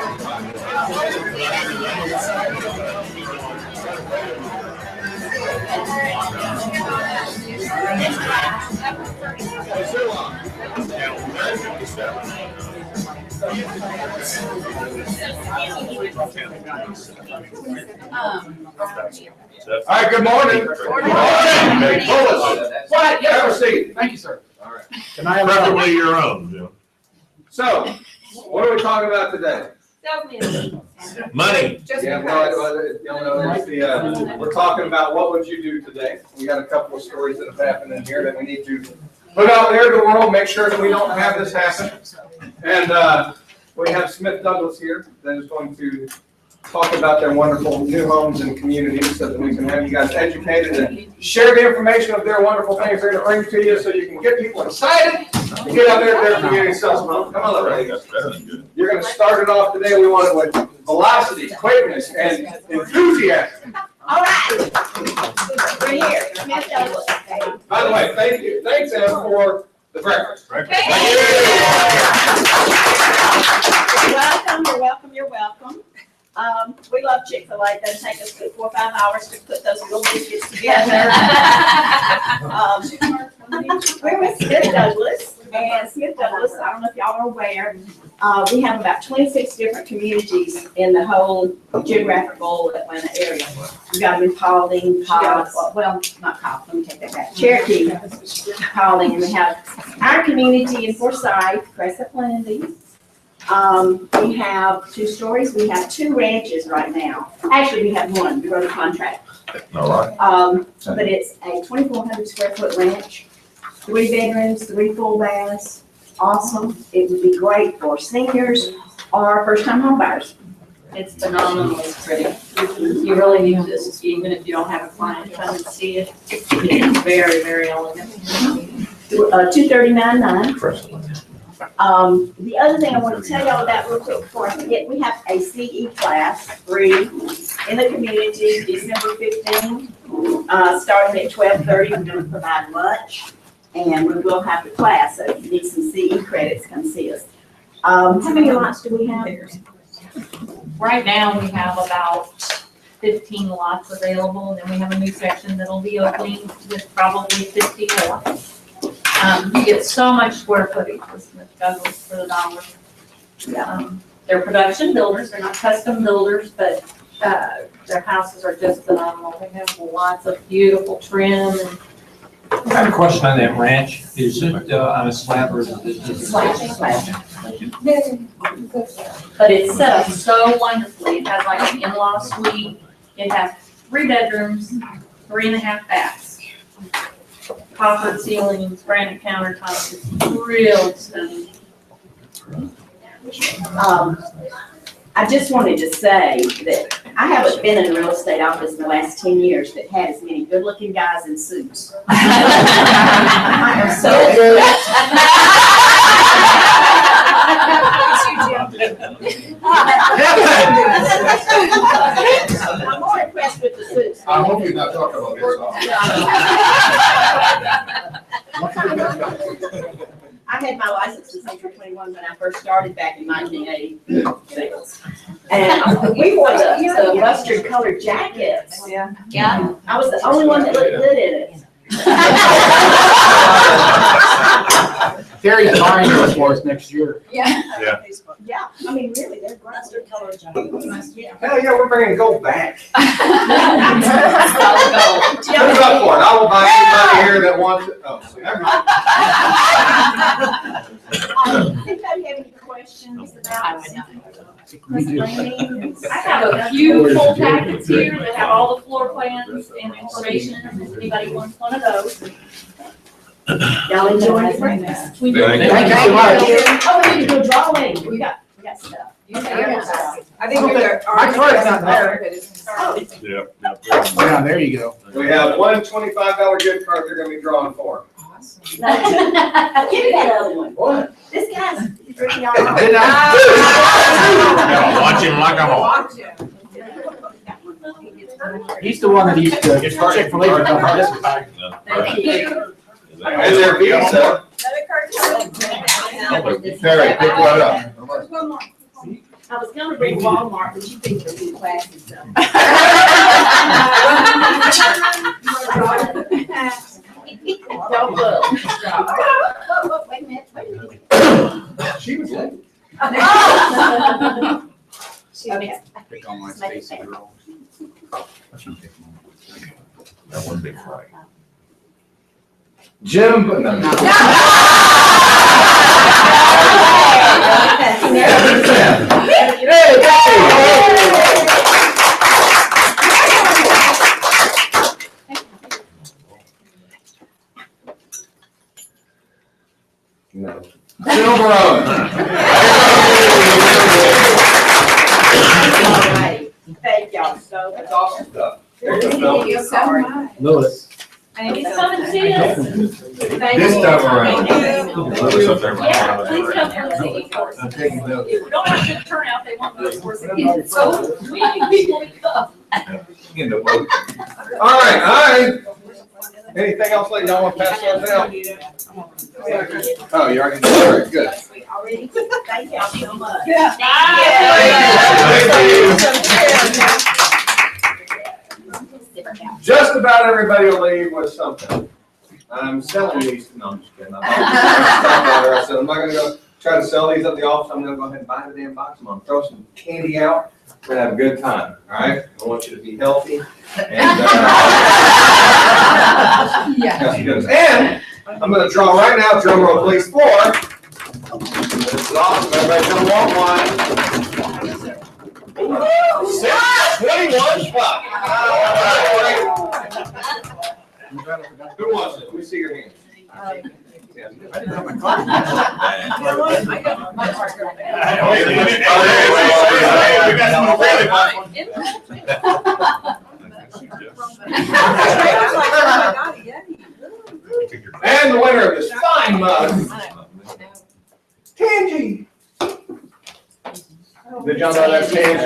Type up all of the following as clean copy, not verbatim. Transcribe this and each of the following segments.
All right, good morning. Good morning. Quiet, have a seat. Thank you, sir. All right. Can I have Preferably your own, Jim. So, what are we talking about today? Money. Yeah, we're talking about what would you do today. We got a couple of stories that have happened in here that we need to put out there to the world, make sure that we don't have this happen. And we have Smith Douglas here that is going to talk about their wonderful new homes and communities so that we can have you guys educated and share the information of their wonderful things they're going to bring to you so you can get people excited to get out there to their community. So, come on, ladies. You're going to start it off today. We want it with velocity, quickness, and enthusiasm. All right. We're here. Smith Douglas. By the way, thank you. Thanks, Em, for the breakfast. Thank you. You're welcome. You're welcome. We love Chick-fil-A. It doesn't take us 4 or 5 hours to put those little biscuits together. We're with Smith Douglas, and Smith Douglas, I don't know if y'all are aware, we have about 26 different communities in the whole geographical Atlanta area. We've got them in Paulding, well, not Cobb, let me take that back, Cherokee, Paulding, and we have our community in Forsyth, Crescent Landing. We have 2 stories. We have 2 ranches right now. Actually, we have 1. We wrote a contract. All right. But it's a 2,400 square foot ranch, 3 bedrooms, 3 full baths. Awesome. It would be great for seniors or first time home buyers. It's phenomenally pretty. You really need this, even if you don't have a client, come and see it. It's very, very elegant. 239.9. The other thing I want to tell y'all about real quick before I forget, we have a CE class free in the community December 15, starting at 12:30. We're going to provide lunch, and we will have the class. So if you need some CE credits, come see us. How many lots do we have? Right now, we have about 15 lots available, and then we have a new section that'll be opening with probably 50 more. You get so much square footage with Smith Douglas for the dollar. They're production builders, they're not custom builders, but their houses are just phenomenal. They have lots of beautiful trim. And I have a question on that ranch. Is it on a slab or is it? Slab. But it's set up so wonderfully. It has like an in-law suite. It has 3 bedrooms, 3.5 baths. Copper ceilings, granite countertops. It's really stunning. I just wanted to say that I haven't been in a real estate office in the last 10 years that had as many good-looking guys in suits. I am so I'm more impressed with the suits. I hope you're not talking about this. I had my license in Century 21 when I first started back in 1986. And we wore the mustard colored jackets. Yeah. I was the only one that looked good in it. Terry's buying those for us next year. Yeah, I mean, really, they're mustard colored jackets. Hell yeah, we're bringing gold back. Put Put it up for it. I will buy anybody here that wants it. Oh, so never mind. Anybody have any questions about? I have a few full packets here that have all the floor plans and information. If anybody wants one of those. Y'all enjoy your breakfast. We do. Thank you so much. Oh, we need to do a drawing. We got stuff. I think My card's not there. Oh, Yeah. Yeah, there you go. We have one $25 gift card they're gonna be drawing for. give me that other one. What? This guy's drinking all over. Did I? Watch him like a hawk. He's the one that used to Chick-fil-A. Thank you. And their pizza. Another card. Terry, pick one up. There's one more. I was gonna bring Walmart, but you think you're too classy, so. Don't look. Wait a minute, wait a minute. She was late. Okay. Pick on my Make it Stacy fair. girl. That one big fry. Jim, but no. No. Silver Owen. All right. Thank y'all so much. That's awesome stuff. There Good you to go, see you, sorry. Lewis. It's come and see us. Thank This you. time around. Yeah, please come and see us. I'm taking notes. If we don't have good turnout, they won't vote for us again, so we need people to come. In the boat. All right. Anything else, lady? Y'all want to pass those down? Oh, you already did. All right, good. Already? Thank y'all so much. Just about everybody will leave with something. I'm selling these. No, I'm just kidding. I said, I'm not gonna go try to sell these at the office. I'm gonna go ahead and buy the damn box. I'm gonna throw some candy out. We're gonna have a good time, all right? I want you to be healthy and, have some goodness. And I'm gonna draw right now, drum roll please, 4. This is awesome. Everybody's gonna want one. 621 bucks. Who wants it? Let me see your hand. I didn't have my card. And the winner of this fine mug, Tangy. Did y'all know that's Tangy?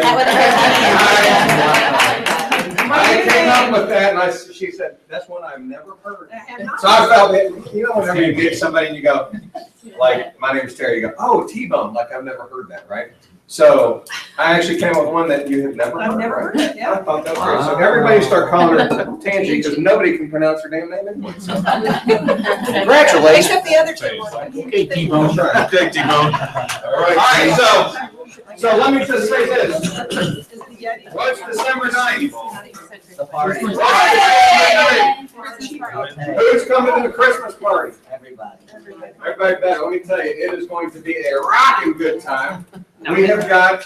I came up with that and she said, that's one I've never heard. So I felt it, you know, whenever you get somebody and you go, like, my name is Terry, you go, oh, T-Bone, like I've never heard that, right? So I actually came up with one that you have never heard. I've never right? heard it, yeah. I thought that was great. So everybody start calling her Tangy because nobody can pronounce her damn name anyway. So congratulations. Except the other two. Okay, T-Bone. That's right. Take T-Bone. All right, so let me just say this. What's December 9th? Who's coming to the Christmas party? Everybody. Everybody back, let me tell you, it is going to be a rocking good time. We have got,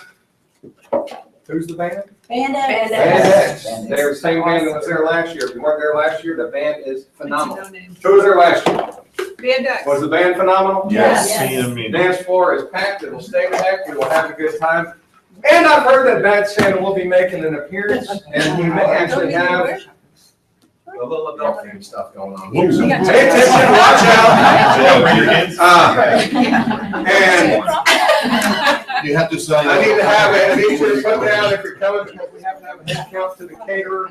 who's the band? Band Band X. They're the same band that was there last year. If you weren't there last year, the band is phenomenal. Who was there last year? Van Dyke. Was the band phenomenal? Yes. The dance floor is packed, it will stay packed, we will have a good time. And I've heard that Bad Santa will be making an appearance, and he may actually have a little adult themed stuff going on. Ooh. So pay attention, watch out. And You have to say. I need to have it, I need you to put down if you're coming, because we have to have a head count to the caterer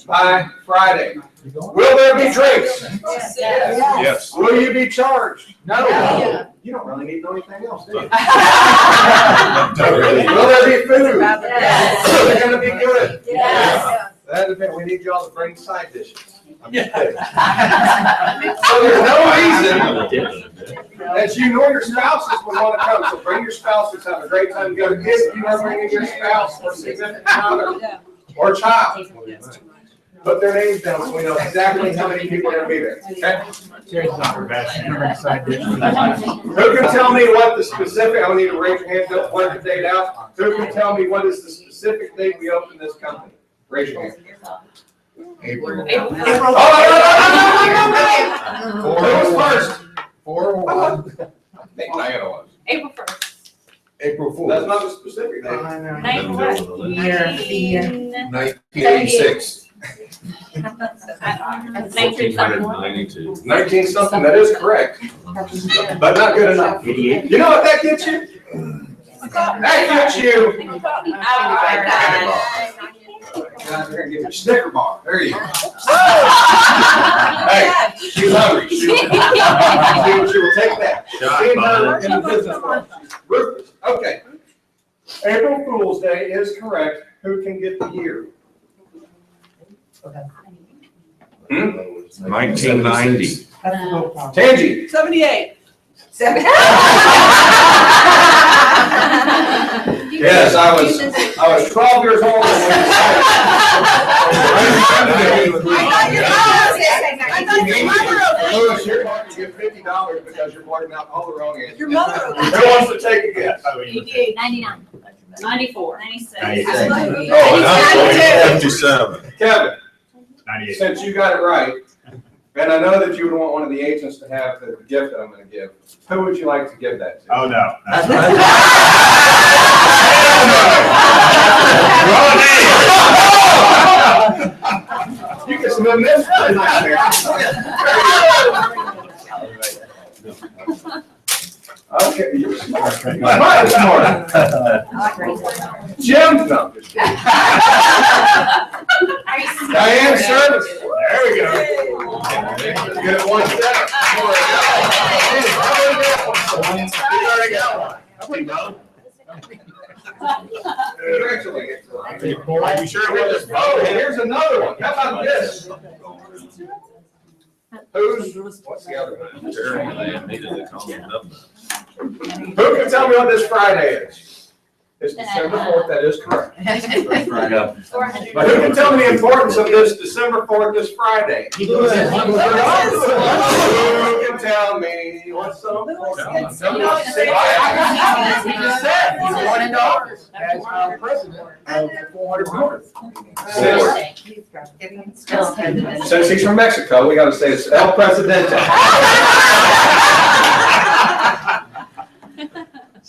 by Friday. Will there be drinks? Yes. Will you be charged? No. You don't really need anything else, do you? Not really. Will there be food? Yes. Is it gonna be good? Yes. That depends, we need y'all to bring side dishes. I'm just kidding. So there's no reason that you nor your spouses would want to come, so bring your spouses, have a great time together. If you are bringing your spouse or significant other or child, put their names down so we know exactly how many people are gonna be there, okay? Terry's not her best. Who can tell me what the specific, I don't need to raise your hand, don't work the date out. Who can tell me what is the specific date we open this company? Raise your hand. April. Who was first? 4/1. I think Diana was. April 1st. April That's 4th, not a specific date. 1986. 1992. 19 something, that is correct, but not good enough. You know what that gets you? That gets you. Guys, we're gonna give you a Snicker bar. There you go. Hey, she's hungry. She will take that. Shot Seeing her fired. in the business world. She's ruthless. Okay. April Fool's Day is correct. Who can get the year? 1990. Tangi. 78. Yes, I was 12 years old when Louis, you're going to get $50 because you're blurting out all the wrong answers. Your mother. Who wants to take a guess? 99. 94. 96. Oh, 57. Kevin, 98. since you got it right, and I know that you would want one of the agents to have the gift that I'm going to give, who would you like to give that to? Oh, no. You can smell this. Okay, you're smart. Mine is smart. Jim, no. just kidding. Diane Service. There we go. Get it one step. We already got one. Congratulations. You sure we just Oh, and here's another one. How about this? What's the other one? Who can tell me what this Friday is? It's December 4th, that is correct. But who can tell me the importance of this December 4th, this Friday? Who can tell me what's so important? You just said, he's $1 as our president of the 400 Congress. Since he's from Mexico, we gotta say it's El Presidente.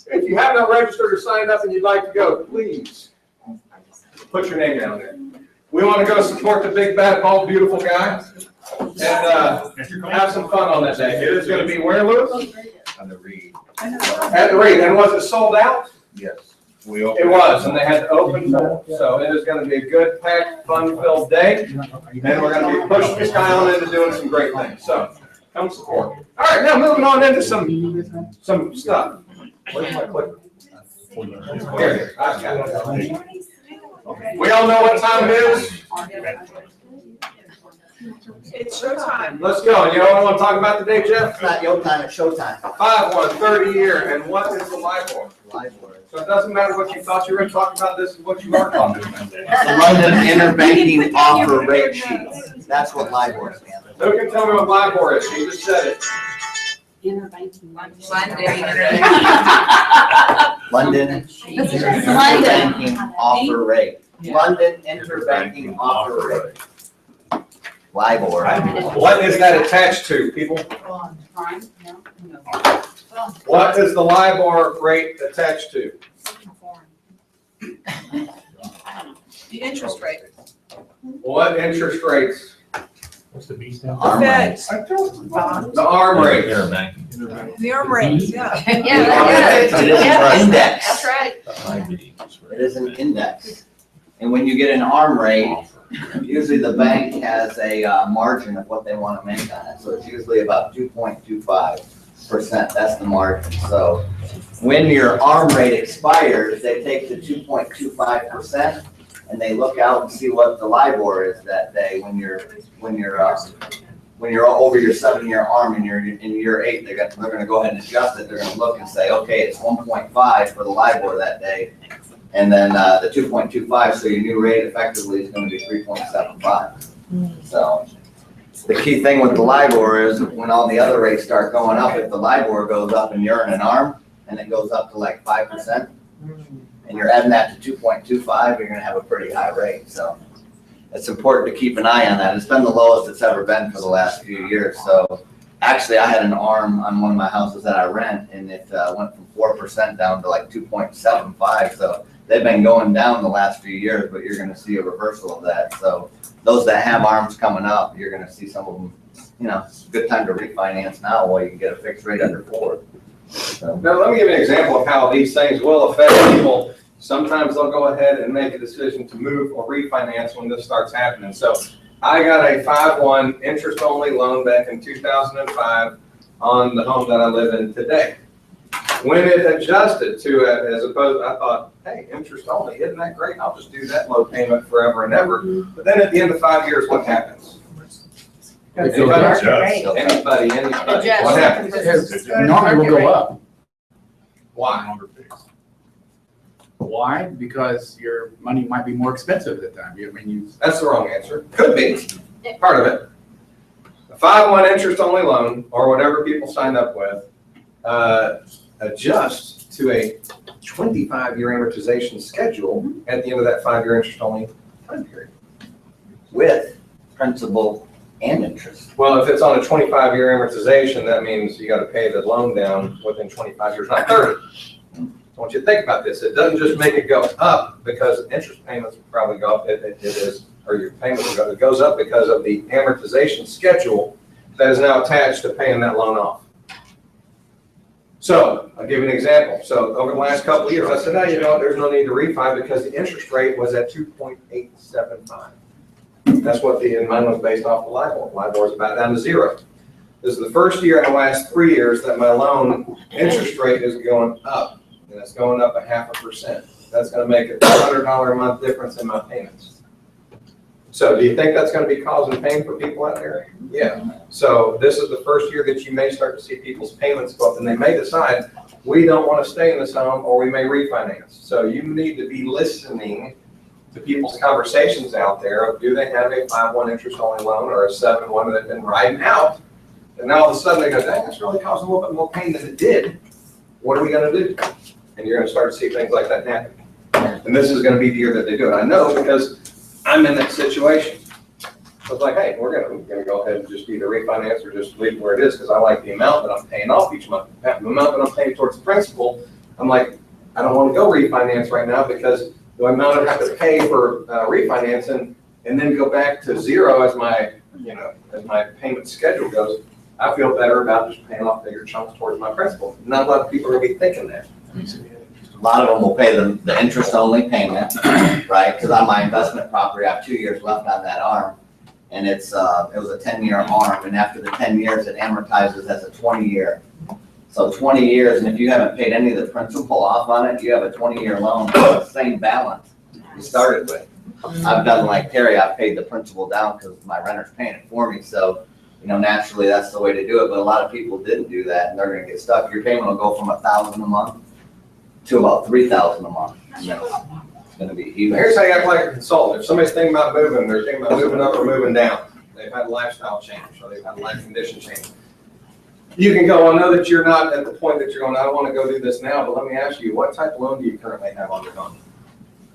If you have not registered or signed up and you'd like to go, please put your name down there. We want to go support the big, bad, bald, beautiful guy and have some fun on that day. It is going to be where, Louis? On the read. At the Reed. And was it sold out? Yes. It was, and they had to open more. So it is going to be a good, packed, fun-filled day. And we're going to be pushing this guy on into doing some great things. So come support. All right, now moving on into some stuff. Where's my clicker? Here, I've got it. We all know what time it is. It's showtime. Let's go. You know what I want to talk about today, Jeff? It's not your time, it's showtime. 5-1, 30 year, and what is the LIBOR? LIBOR. So it doesn't matter what you thought you were going to talk about, this is what you are talking about. The London Interbanking Offer Rate Sheet. That's what LIBOR stands for. Who can tell me what LIBOR is? She just said it. London Interbanking Offer Rate. London Interbanking Offer Rate. LIBOR. What is that attached to, people? What is the LIBOR rate attached to? The interest rate. What interest rates? What's the B stand? Arm rate. The arm rate. The arm rates, yeah. It is an index. That's right. It is an index. And when you get an arm rate, usually the bank has a margin of what they want to make on it. So it's usually about 2.25%. That's the margin. So when your arm rate expires, they take the 2.25% and they look out and see what the LIBOR is that day when you're over your 7-year arm and you're in year 8. They're going to go ahead and adjust it. They're going to look and say, okay, it's 1.5 for the LIBOR that day. And then the 2.25, so your new rate effectively is going to be 3.75. So the key thing with the LIBOR is when all the other rates start going up, if the LIBOR goes up and you're in an arm and it goes up to like 5%, and you're adding that to 2.25, you're going to have a pretty high rate. So it's important to keep an eye on that. It's been the lowest it's ever been for the last few years. So actually, I had an arm on one of my houses that I rent, and it went from 4% down to like 2.75. So they've been going down the last few years, but you're going to see a reversal of that. So those that have arms coming up, you're going to see some of them, good time to refinance now while you can get a fixed rate under 4. So. Now, let me give you an example of how these things will affect people. Sometimes they'll go ahead and make a decision to move or refinance when this starts happening. So I got a 5-1 interest-only loan back in 2005 on the home that I live in today. When it adjusted to it, as opposed, I thought, hey, interest only, isn't that great? I'll just do that low payment forever and ever. But then at the end of 5 years, what happens? Anybody? Anybody, what happens? Normally will go up. Why? Why? Because your money might be more expensive at that time. I mean, you. That's the wrong answer. Could be, part of it. A 5-1 interest only loan, or whatever people signed up with, adjusts to a 25-year amortization schedule at the end of that 5-year interest only time period. With principal and interest. Well, if it's on a 25-year amortization, that means you gotta pay the loan down within 25 years, not 30. I want you to think about this. It doesn't just make it go up because interest payments will probably go up, it is, or your payments will go, it goes up because of the amortization schedule that is now attached to paying that loan off. So I'll give you an example. So over the last couple of years, I said, no, you know what, there's no need to refi because the interest rate was at 2.875. That's what and mine was based off of LIBOR. LIBOR is about down to 0. This is the first year in the last 3 years that my loan interest rate is going up, and it's going up 0.5%. That's going to make a $100 a month difference in my payments. So do you think that's going to be causing pain for people out there? Yeah. So this is the first year that you may start to see people's payments go up, and they may decide, we don't want to stay in this home, or we may refinance. So you need to be listening to people's conversations out there of, do they have a 5-1 interest only loan or a 7-1 that they've been riding out? And now all of a sudden they go, dang, that's really causing a little bit more pain than it did. What are we going to do? And you're going to start to see things like that happen. And this is going to be the year that they do it. I know because I'm in that situation. So it's like, hey, we're going to go ahead and just either refinance or just leave it where it is because I like the amount that I'm paying off each month. The amount that I'm paying towards the principal, I'm like, I don't want to go refinance right now because the amount I have to pay for refinancing and then go back to 0 as my, as my payment schedule goes, I feel better about just paying off bigger chunks towards my principal. Not a lot of people are going to be thinking that. A lot of them will pay the interest only payment, right? Because on my investment property, I have 2 years left on that arm. And it was a 10-year arm, and after the 10 years, it amortizes as a 20-year. So 20 years, and if you haven't paid any of the principal off on it, you have a 20-year loan with the same balance you started with. I've done like Terry, I've paid the principal down because my renter's paying it for me. So, naturally that's the way to do it. But a lot of people didn't do that, and they're going to get stuck. Your payment will go from $1,000 a month to about $3,000 a month. It's going to be huge. Here's how you act like a consultant. If somebody's thinking about moving, they're thinking about moving up or moving down. They've had a lifestyle change, or they've had a life condition change. You can go, I know that you're not at the point that you're going, I don't want to go do this now, but let me ask you, what type of loan do you currently have on your home?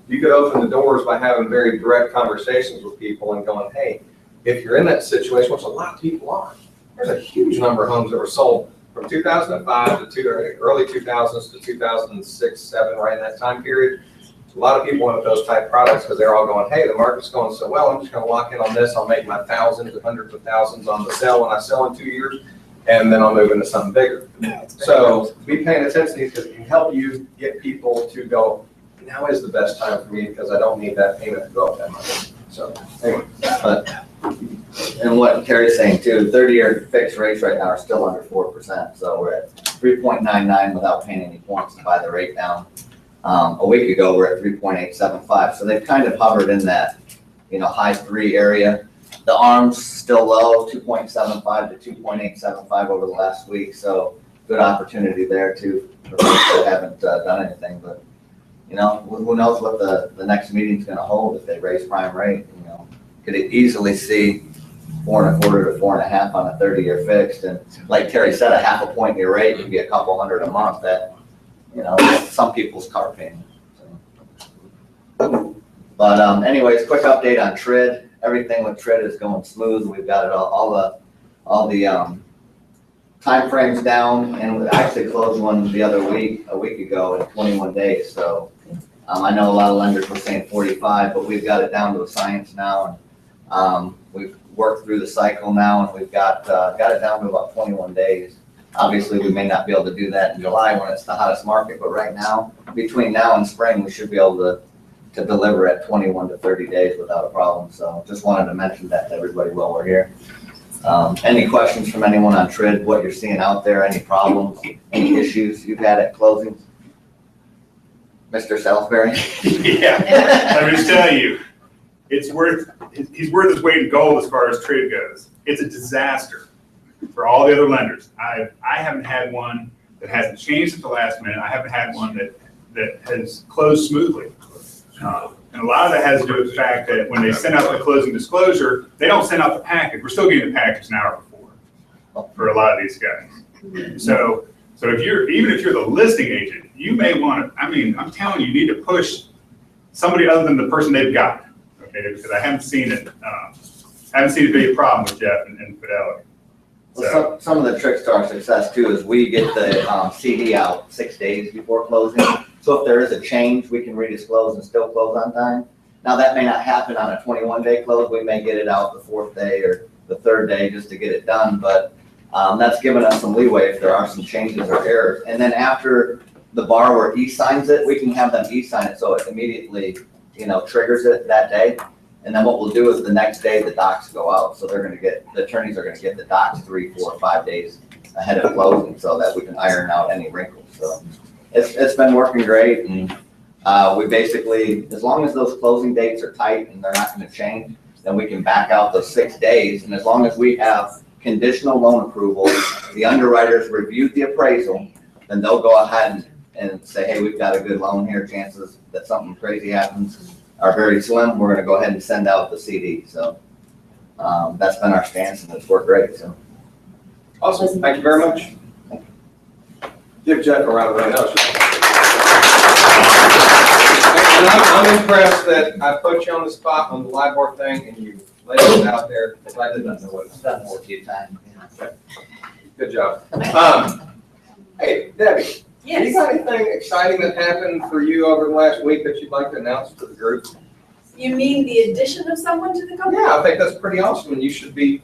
You could open the doors by having very direct conversations with people and going, hey, if you're in that situation, which a lot of people are, there's a huge number of homes that were sold from 2005 to early 2000s to 2006, 7, right in that time period. A lot of people went with those type products because they're all going, hey, the market's going so well, I'm just going to lock in on this. I'll make my thousands and hundreds of thousands on the sale when I sell in 2 years, and then I'll move into something bigger. So be paying attention to these because it can help you get people to go, now is the best time for me because I don't need that payment to go up that much. So anyway, And what Terry's saying too, 30-year fixed rates right now are still under 4%. So we're at 3.99 without paying any points to buy the rate down. A week ago, we're at 3.875. So they've kind of hovered in that, high 3 area. The arm's still low, 2.75 to 2.875 over the last week. So good opportunity there too for folks that haven't done anything. But, who knows what the next meeting's going to hold if they raise prime rate. Could easily see 4.25 to 4.5 on a 30-year fixed. And like Terry said, a 0.5 point in your rate would be a couple hundred a month. That, some people's car payment. So. But anyways, quick update on TRID. Everything with TRID is going smooth. We've got it all the time frames down, and we actually closed one a week ago in 21 days. So I know a lot of lenders were saying 45, but we've got it down to a science now, and we've worked through the cycle now, and we've got it down to about 21 days. Obviously, we may not be able to do that in July when it's the hottest market, but right now, between now and spring, we should be able to deliver at 21 to 30 days without a problem. So just wanted to mention that to everybody while we're here. Any questions from anyone on TRID, what you're seeing out there, any problems, any issues you've had at closings? Mr. Salisbury? Yeah, let me just tell you, he's worth his weight in gold as far as trade goes. It's a disaster for all the other lenders. I haven't had one that hasn't changed at the last minute. I haven't had one that has closed smoothly. And a lot of that has to do with the fact that when they send out the closing disclosure, they don't send out the package. We're still getting the package an hour before for a lot of these guys. So even if you're the listing agent, you may want to, I'm telling you, you need to push somebody other than the person they've got. Okay, because I haven't seen it be a problem with Jeff and Fidelity. Well, some of the tricks to our success too is we get the CD out 6 days before closing. So if there is a change, we can redisclose and still close on time. Now that may not happen on a 21-day close. We may get it out the 4th day or the 3rd day just to get it done. But that's given us some leeway if there are some changes or errors. And then after the borrower e-signs it, we can have them e-sign it so it immediately, triggers it that day. And then what we'll do is the next day the docs go out. So the attorneys are gonna get the docs 3, 4, 5 days ahead of closing so that we can iron out any wrinkles. So it's been working great. And we basically, as long as those closing dates are tight and they're not gonna change, then we can back out those 6 days. And as long as we have conditional loan approval, the underwriters reviewed the appraisal, then they'll go ahead and say, hey, we've got a good loan here. Chances that something crazy happens are very slim. We're gonna go ahead and send out the CD. So that's been our stance and it's worked great. So Awesome, thank you very much. Give Jeff a round of applause. And I'm impressed that I put you on the spot on the LIBOR thing and you laid it out there, because I did not know what it was. done more a few times. Good job. Hey, Debbie. You got anything exciting that happened for you over the last week that you'd like to announce to the group? You mean the addition of someone to the company? Yeah, I think that's pretty awesome, and you should be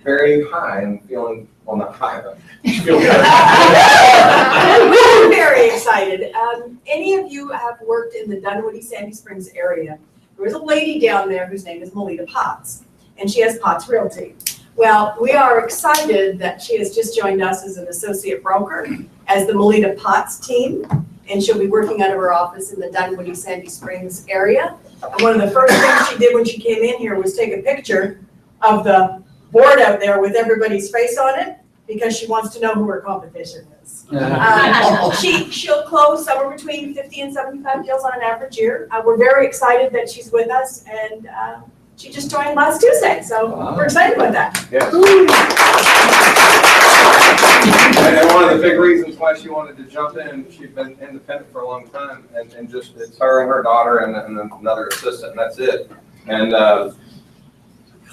very high and feeling, well, not high, but you should feel good. We're very excited. Any of you have worked in the Dunwoody, Sandy Springs area? There was a lady down there whose name is Melita Potts, and she has Potts Realty. Well, we are excited that she has just joined us as an associate broker as the Melita Potts team, and she'll be working out of her office in the Dunwoody, Sandy Springs area. And one of the first things she did when she came in here was take a picture of the board out there with everybody's face on it, because she wants to know who her competition is. She'll close somewhere between 50 and 75 deals on an average year. We're very excited that she's with us, and she just joined last Tuesday, so we're excited about that. Yes. And one of the big reasons why she wanted to jump in, she's been independent for a long time, and just, it's her and her daughter and another assistant, and that's it. And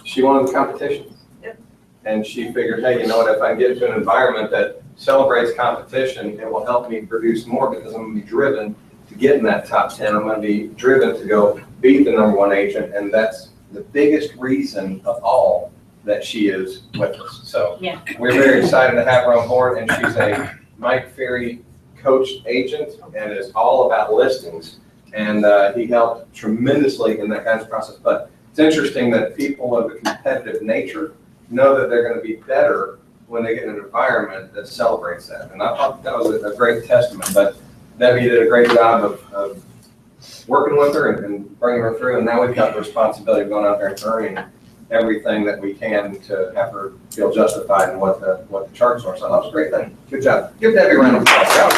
she wanted the competition. Yep. And she figured, hey, you know what, if I get into an environment that celebrates competition, it will help me produce more, because I'm gonna be driven to get in that top 10. I'm gonna be driven to go beat the #1 agent, and that's the biggest reason of all that she is with us. So Yeah. we're very excited to have her on board, and she's a Mike Ferry coached agent and is all about listings. And he helped tremendously in that kind of process. But it's interesting that people of a competitive nature know that they're going to be better when they get in an environment that celebrates that. And I thought that was a great testament. But Debbie did a great job of working with her and bringing her through. And now we've got the responsibility of going out there and earning everything that we can to have her feel justified in what the charts are. So that was a great thing. Good job. Give Debbie a round of applause.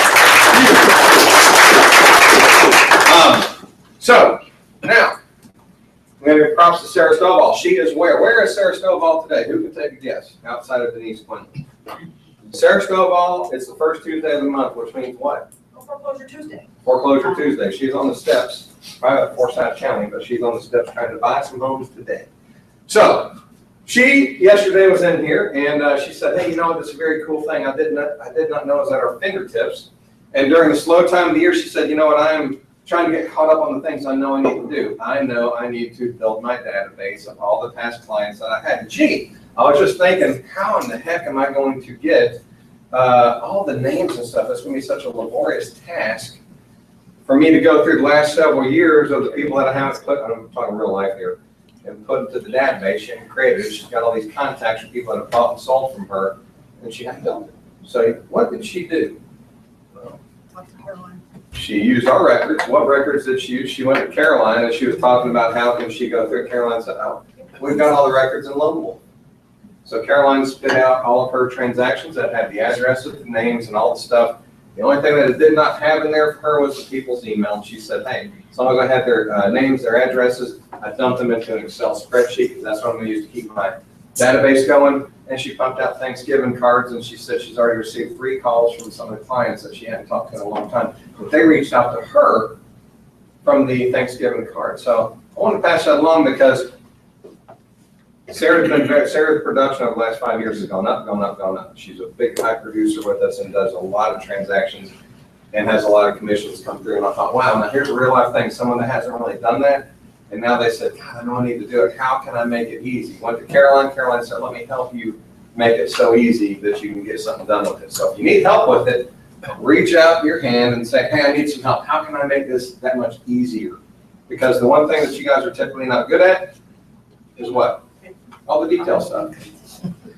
So now I'm going to give props to Sarah Stovall. She is where? Where is Sarah Stovall today? Who can take a guess outside of Denise Quinn? Sarah Stovall is the first Tuesday of the month, which means what? Foreclosure Tuesday. Foreclosure Tuesday. She's on the steps, probably at Forsyth County, but she's on the steps trying to buy some homes today. So she yesterday was in here and she said, hey, you know, this is a very cool thing. I did not know it was at our fingertips. And during the slow time of the year, she said, you know what, I am trying to get caught up on the things I know I need to do. I know I need to build my database of all the past clients that I had. Gee, I was just thinking, how in the heck am I going to get all the names and stuff? That's going to be such a laborious task for me to go through the last several years of the people that I haven't put, I'm talking real life here, and put into the database. She hadn't created it. She's got all these contacts of people that have bought and sold from her, and she hadn't done it. So what did she do? She used our records. What records did she use? She went to Caroline and she was talking about how can she go through it. Caroline said, oh, we've got all the records in Lone Wolf. So Caroline spit out all of her transactions that had the addresses, the names, and all the stuff. The only thing that it did not have in there for her was the people's email. And she said, hey, as long as I had their names, their addresses, I dumped them into an Excel spreadsheet because that's what I'm going to use to keep my database going. And she pumped out Thanksgiving cards, and she said she's already received 3 calls from some of the clients that she hadn't talked to in a long time. But they reached out to her from the Thanksgiving card. So I want to pass that along because Sarah's production over the last 5 years has gone up, gone up, gone up. She's a big high producer with us and does a lot of transactions and has a lot of commissions come through. And I thought, wow, now here's a real life thing. Someone that hasn't really done that. And now they said, God, I know I need to do it. How can I make it easy? Went to Caroline. Caroline said, let me help you make it so easy that you can get something done with it. So if you need help with it, reach out your hand and say, hey, I need some help. How can I make this that much easier? Because the one thing that you guys are typically not good at is what? All the detail stuff.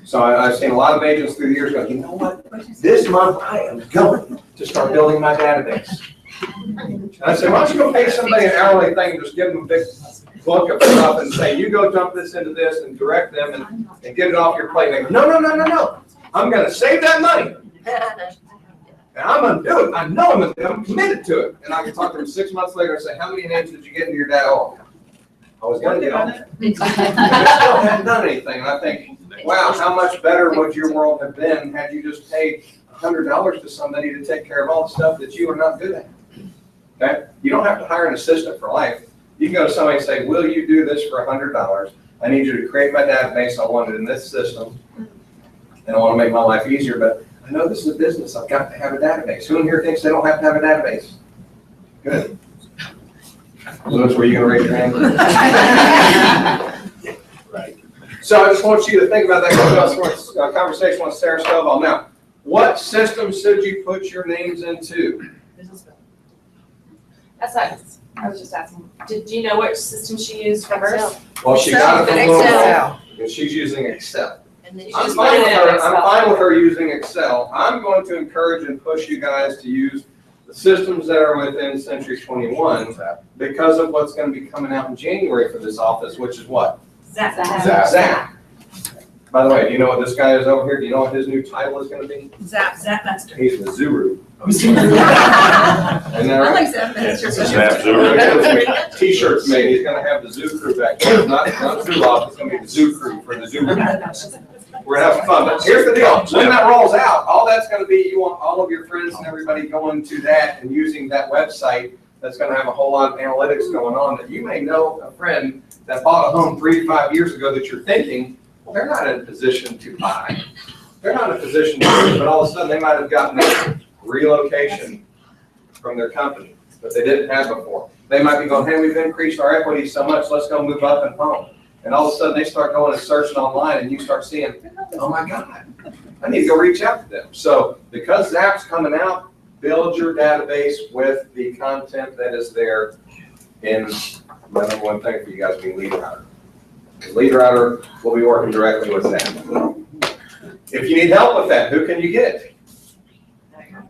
So I've seen a lot of agents through the years go, you know what? This month I am going to start building my database. And I said, why don't you go pay somebody an hourly thing and just give them a big book of stuff and say, you go dump this into this and direct them and get it off your plate. And they go, no. I'm going to save that money. And I'm going to do it. I know I'm committed to it. And I can talk to them 6 months later and say, how many names did you get into your data? Oh, I was going to get on it. I still haven't done anything. And I think, wow, how much better would your world have been had you just paid $100 to somebody to take care of all the stuff that you are not good at? Okay? You don't have to hire an assistant for life. You can go to somebody and say, will you do this for $100? I need you to create my database. I want it in this system. And I want to make my life easier, but I know this is a business. I've got to have a database. Who in here thinks they don't have to have a database? Good. Louis, were you going to raise your hand? Right. So I just want you to think about that conversation with Sarah Stovall. Now, what system should you put your names into? That's not, I was just asking, did you know which system she used for hers? Well, she got it from Excel. and she's using Excel. And then I'm she's fine with putting it in her. I'm Excel. fine with her using Excel. I'm going to encourage and push you guys to use the systems that are within Century 21 because of what's going to be coming out in January for this office, which is what? Zap. By the way, do you know what this guy is over here? Do you know what his new title is going to be? Zap Master. He's the Zuru. Isn't that right? I like Zap Master. Zap Zuru. T-shirts made. He's going to have the Zoo Crew back there. Not Zoo Off. It's going to be the Zoo Crew for the Zoo. We're going to have some fun. But here's the deal. When that rolls out, all that's going to be, you want all of your friends and everybody going to that and using that website that's going to have a whole lot of analytics going on that you may know a friend that bought a home 3 to 5 years ago that you're thinking, well, they're not in a position to buy. They're not in a position to, but all of a sudden they might have gotten a relocation from their company that they didn't have before. They might be going, hey, we've increased our equity so much, let's go move up and home. And all of a sudden they start going and searching online and you start seeing, oh my God, I need to go reach out to them. So because Zap's coming out, build your database with the content that is there in my number one thing for you guys being LeadRouter. LeadRouter will be working directly with Zap. If you need help with that, who can you get?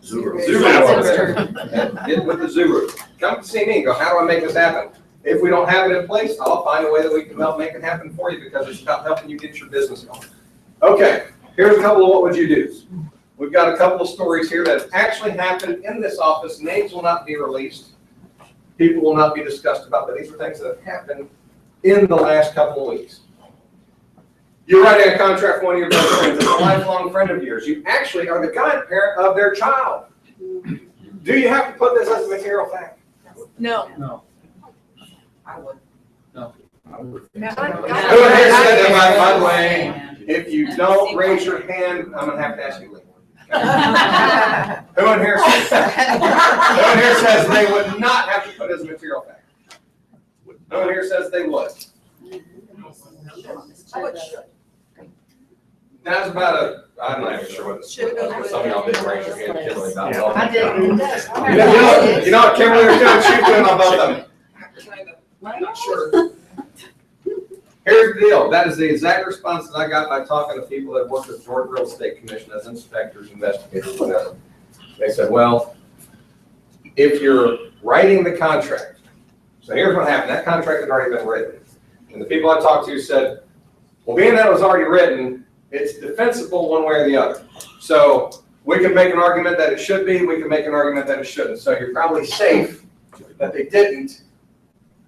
Zuru. Get with the Zuru. Come see me and go, how do I make this happen? If we don't have it in place, I'll find a way that we can help make it happen for you because it's about helping you get your business going. Okay, here's a couple of what would you do. We've got a couple of stories here that actually happened in this office. Names will not be released. People will not be discussed about, but these are things that have happened in the last couple of weeks. You're writing a contract for one of your best friends. It's a lifelong friend of yours. You actually are the godparent of their child. Do you have to put this as a material fact? No. No. I would. No. Who in here said that, by the way, if you don't raise your hand, I'm going to have to ask you later. Who in here says they would not have to put it as a material fact? Who in here says they would? I would should. That's about a, I'm not even sure what this, some of y'all didn't raise your hand, Kimberly, about all I that. did. You know what Kimberly was doing? She was doing on both of them. Not sure. Here's the deal. That is the exact response that I got by talking to people that work with Georgia Real Estate Commission as inspectors, investigators, whatever. They said, well, if you're writing the contract, so here's what happened. That contract had already been written. And the people I talked to said, well, being that it was already written, it's defensible one way or the other. So we can make an argument that it should be, we can make an argument that it shouldn't. So you're probably safe that they didn't.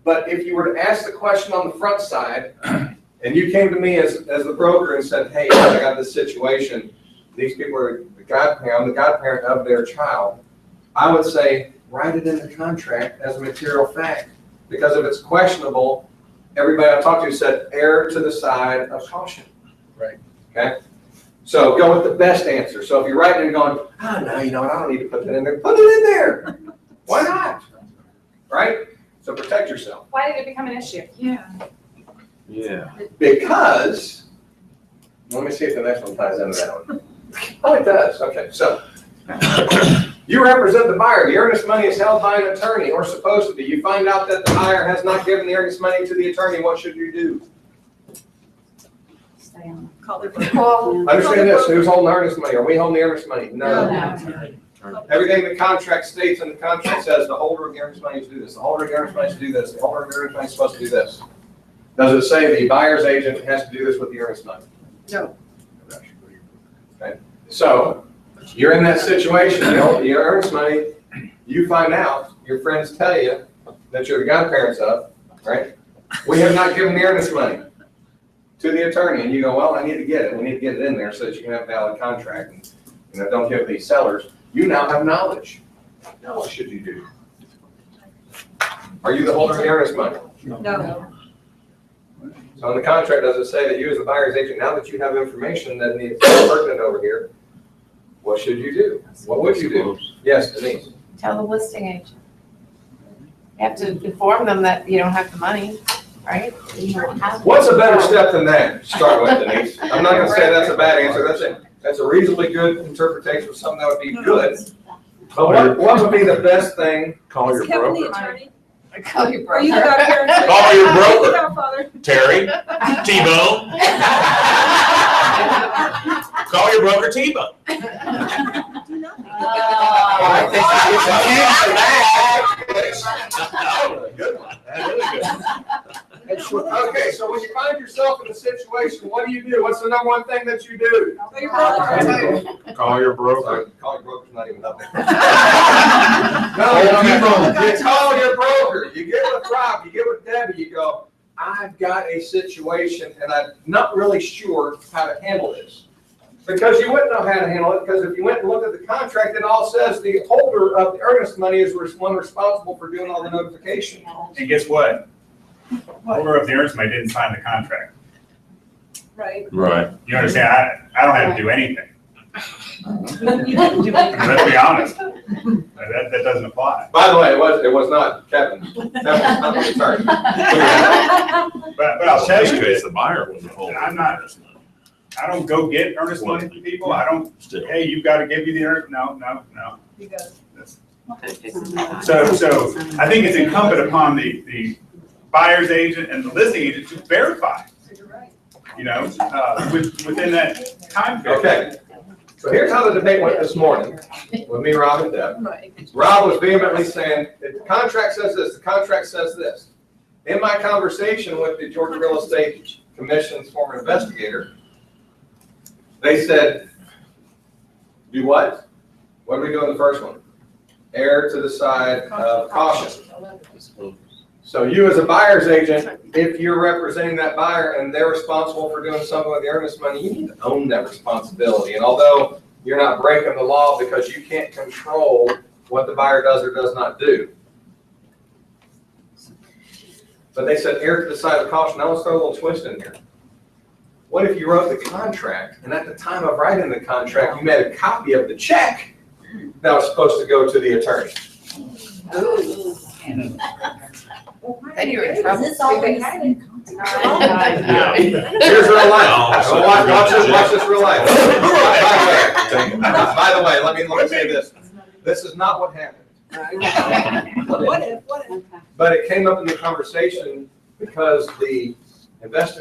But if you were to ask the question on the front side, and you came to me as the broker and said, hey, I got this situation, these people are the godparent, I'm the godparent of their child, I would say, write it in the contract as a material fact. Because if it's questionable, everybody I talked to said, err to the side of caution. Right. Okay? So go with the best answer. So if you're writing and going, oh, no, you know what, I don't need to put that in there. Put it in there. Why not? Right? So protect yourself. Why did it become an issue? Yeah. Because, let me see if the next one ties into that one. Oh, it does. Okay, so you represent the buyer. The earnest money is held by an attorney, or supposed to be. You find out that the buyer has not given the earnest money to the attorney. What should you do? Call their Understand this. Who's holding the earnest money? Are we holding the earnest money? No. Everything the contract states, and the contract says the holder of the earnest money is to do this. The holder of the earnest money is to do this. The holder of the earnest money is supposed to do this. Does it say the buyer's agent has to do this with the earnest money? No. Okay. So you're in that situation, you know, your earnest money, you find out, your friends tell you that you're the godparents of, right? We have not given the earnest money to the attorney, and you go, well, I need to get it. We need to get it in there so that you can have a valid contract. And, you know, don't give these sellers. You now have knowledge. Now what should you do? Are you the holder of the earnest money? No. So in the contract, does it say that you as the buyer's agent, now that you have information that needs to be pertinent over here, what should you do? What would you do? Yes, Denise. Tell the listing agent. You have to inform them that you don't have the money, right? What's a better step than that? Start with, Denise. I'm not gonna say that's a bad answer. That's a reasonably good interpretation of something that would be good. But what would be the best thing? Call your Is Kevin the broker. attorney? Call your Are you the broker. godparent? Call your Are you the broker. godfather? Terry, T-Bone. Call your broker, T-Bone. I think you get the That was a good one. That was good. Okay, so when you find yourself in a situation, what do? What's the number one thing that you do? Are you broker? Call your broker. Sorry, call your broker's not even up there. No, you call your broker. You get with Rob, you get with Debbie, you go, I've got a situation and I'm not really sure how to handle this. Because you wouldn't know how to handle it, because if you went and looked at the contract, it all says the holder of the earnest money is one responsible for doing all the notification. And guess what? Holder of the earnest money didn't sign the contract. Right. Right. You understand? I don't have to do anything. You didn't do it. Let's be honest. That doesn't apply. By the way, it was not Kevin. Kevin was not the attorney. But I'll tell In this you, case, the buyer was the holder. I'm not- I don't go get earnest money from people. I don't, Still. hey, you've got to give you the earnest. No. You got it. So I think it's incumbent upon the buyer's agent and the listing agent to verify, You're right. you know, within that time period. Okay, so here's how the debate went this morning with me, Rob, and Deb. Right. Rob was vehemently saying, the contract says this, the contract says this. In my conversation with the Georgia Real Estate Commission's former investigator, they said, do what? What did we do in the first one? Err to the side of caution. So you as a buyer's agent, if you're representing that buyer and they're responsible for doing something with the earnest money, you need to own that responsibility. And although you're not breaking the law because you can't control what the buyer does or does not do. But they said err to the side of caution. Now let's throw a little twist in here. What if you wrote the contract and at the time of writing the contract, you made a copy of the check that was supposed to go to the attorney? Then you're in trouble. Here's real life. Watch this real life. By the way, let me say this. This is not what happened. What if? But it came up in the conversation because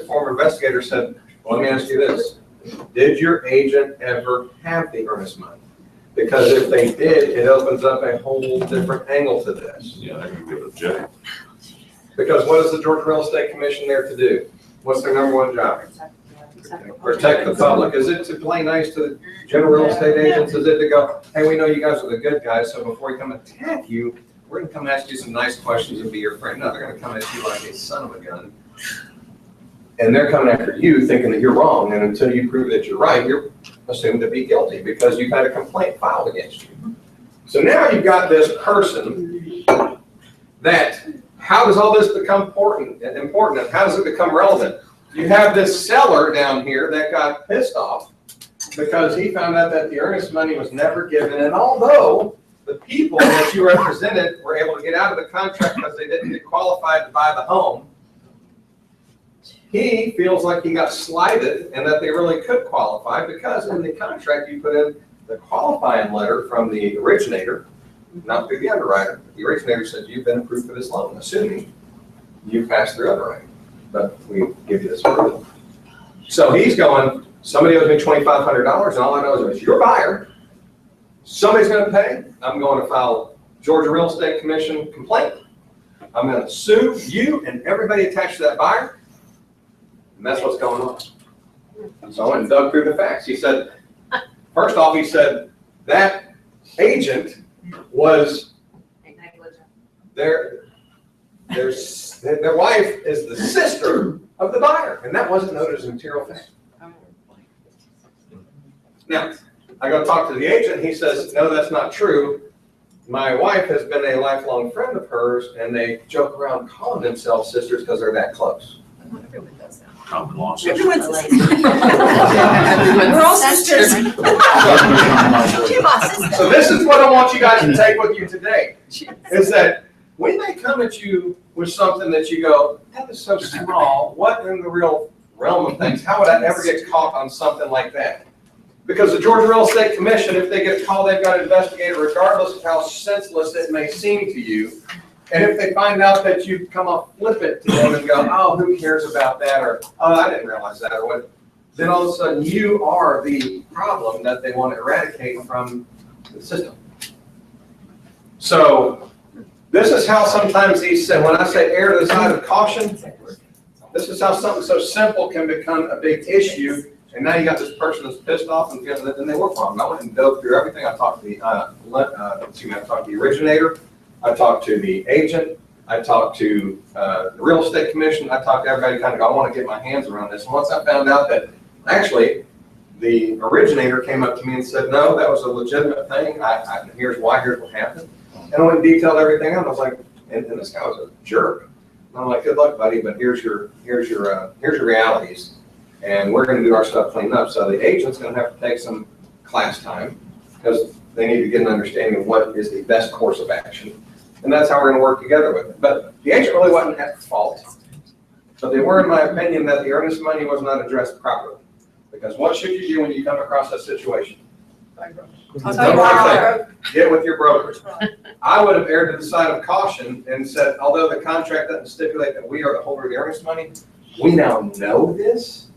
former investigator said, well, let me ask you this. Did your agent ever have the earnest money? Because if they did, it opens up a whole different angle to this. Yeah, I can give it a check. Because what is the Georgia Real Estate Commission there to do? What's their number one job? Protect the public. Is it to play nice to the general real estate agents? Is it to go, hey, we know you guys are the good guys, so before we come attack you, we're gonna come ask you some nice questions and be your friend. No, they're gonna come at you like a son of a gun. And they're coming after you thinking that you're wrong, and until you prove that you're right, you're assumed to be guilty because you've had a complaint filed against you. So now you've got this person that, how does all this become important, and how does it become relevant? You have this seller down here that got pissed off because he found out that the earnest money was never given, and although the people that you represented were able to get out of the contract because they didn't get qualified to buy the home, he feels like he got slighted and that they really could qualify because in the contract you put in the qualifying letter from the originator, not through the underwriter. The originator said you've been approved for this loan, assuming you passed through underwriting, but we give you this approval. So he's going, somebody owes me $2,500 and all I know is it's your buyer. Somebody's going to pay. I'm going to file Georgia Real Estate Commission complaint. I'm going to sue you and everybody attached to that buyer. And that's what's going on. So I went and dug through the facts. He said, first off, he said that agent was their wife is the sister of the buyer, and that wasn't noted as a material fact. Now, I go talk to the agent. He says, no, that's not true. My wife has been a lifelong friend of hers, and they joke around calling themselves sisters because they're that close. Everyone does that. Common law. Everyone's a sister. We're all sisters. So this is what I want you guys to take with you today, is that when they come at you with something that you go, that is so small, what in the real realm of things, how would I ever get caught on something like that? Because the Georgia Real Estate Commission, if they get called, they've got to investigate it regardless of how senseless it may seem to you. And if they find out that you come off flippant to them and go, oh, who cares about that? Or, oh, I didn't realize that. Or what? Then all of a sudden you are the problem that they want to eradicate from the system. So this is how sometimes these, when I say err to the side of caution, this is how something so simple can become a big issue. And now you got this person that's pissed off and then they work on them. I went and dove through everything. I talked to the, I talked to the originator. I talked to the agent. I talked to the real estate commission. I talked to everybody kind of go, I want to get my hands around this. And once I found out that actually the originator came up to me and said, no, that was a legitimate thing. Here's why, here's what happened. And I went and detailed everything out. I was like, and this guy was a jerk. And I'm like, good luck, buddy, but here's your realities. And we're going to do our stuff cleaned up. So the agent's going to have to take some class time because they need to get an understanding of what is the best course of action. And that's how we're going to work together with it. But the agent really wasn't at fault. But they were, in my opinion, that the earnest money was not addressed properly. Because what should you do when you come across that situation? Get with your brokers. I would have erred to the side of caution and said, although the contract doesn't stipulate that we are the holder of the earnest money, we now know this.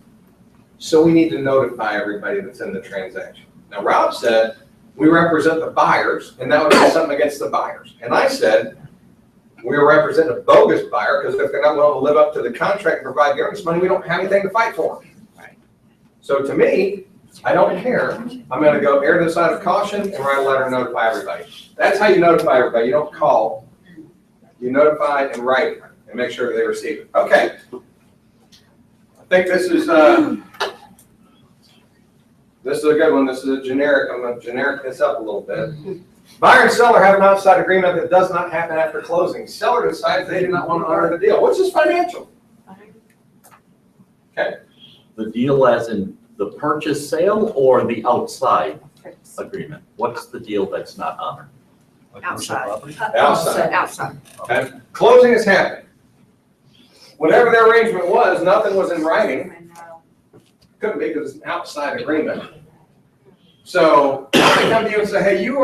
So we need to notify everybody that's in the transaction. Now, Rob said, we represent the buyers, and that would be something against the buyers. And I said, we represent a bogus buyer, because if they're not willing to live up to the contract and provide the earnest money, we don't have anything to fight for. So to me, I don't care. I'm going to go err to the side of caution and write a letter and notify everybody. That's how you notify everybody. You don't call. You notify and write and make sure that they receive it. Okay. I think this is a good one. This is a generic. I'm going to generic this up a little bit. Buyer and seller have an outside agreement that does not happen after closing. Seller decides they do not want to honor the deal, which is financial. Okay. The deal as in the purchase sale or the outside agreement? What's the deal that's not honored? Outside. Outside. Okay. Closing has happened. Whatever their arrangement was, nothing was in writing. Couldn't be because it's an outside agreement. So they come to you and say, hey, you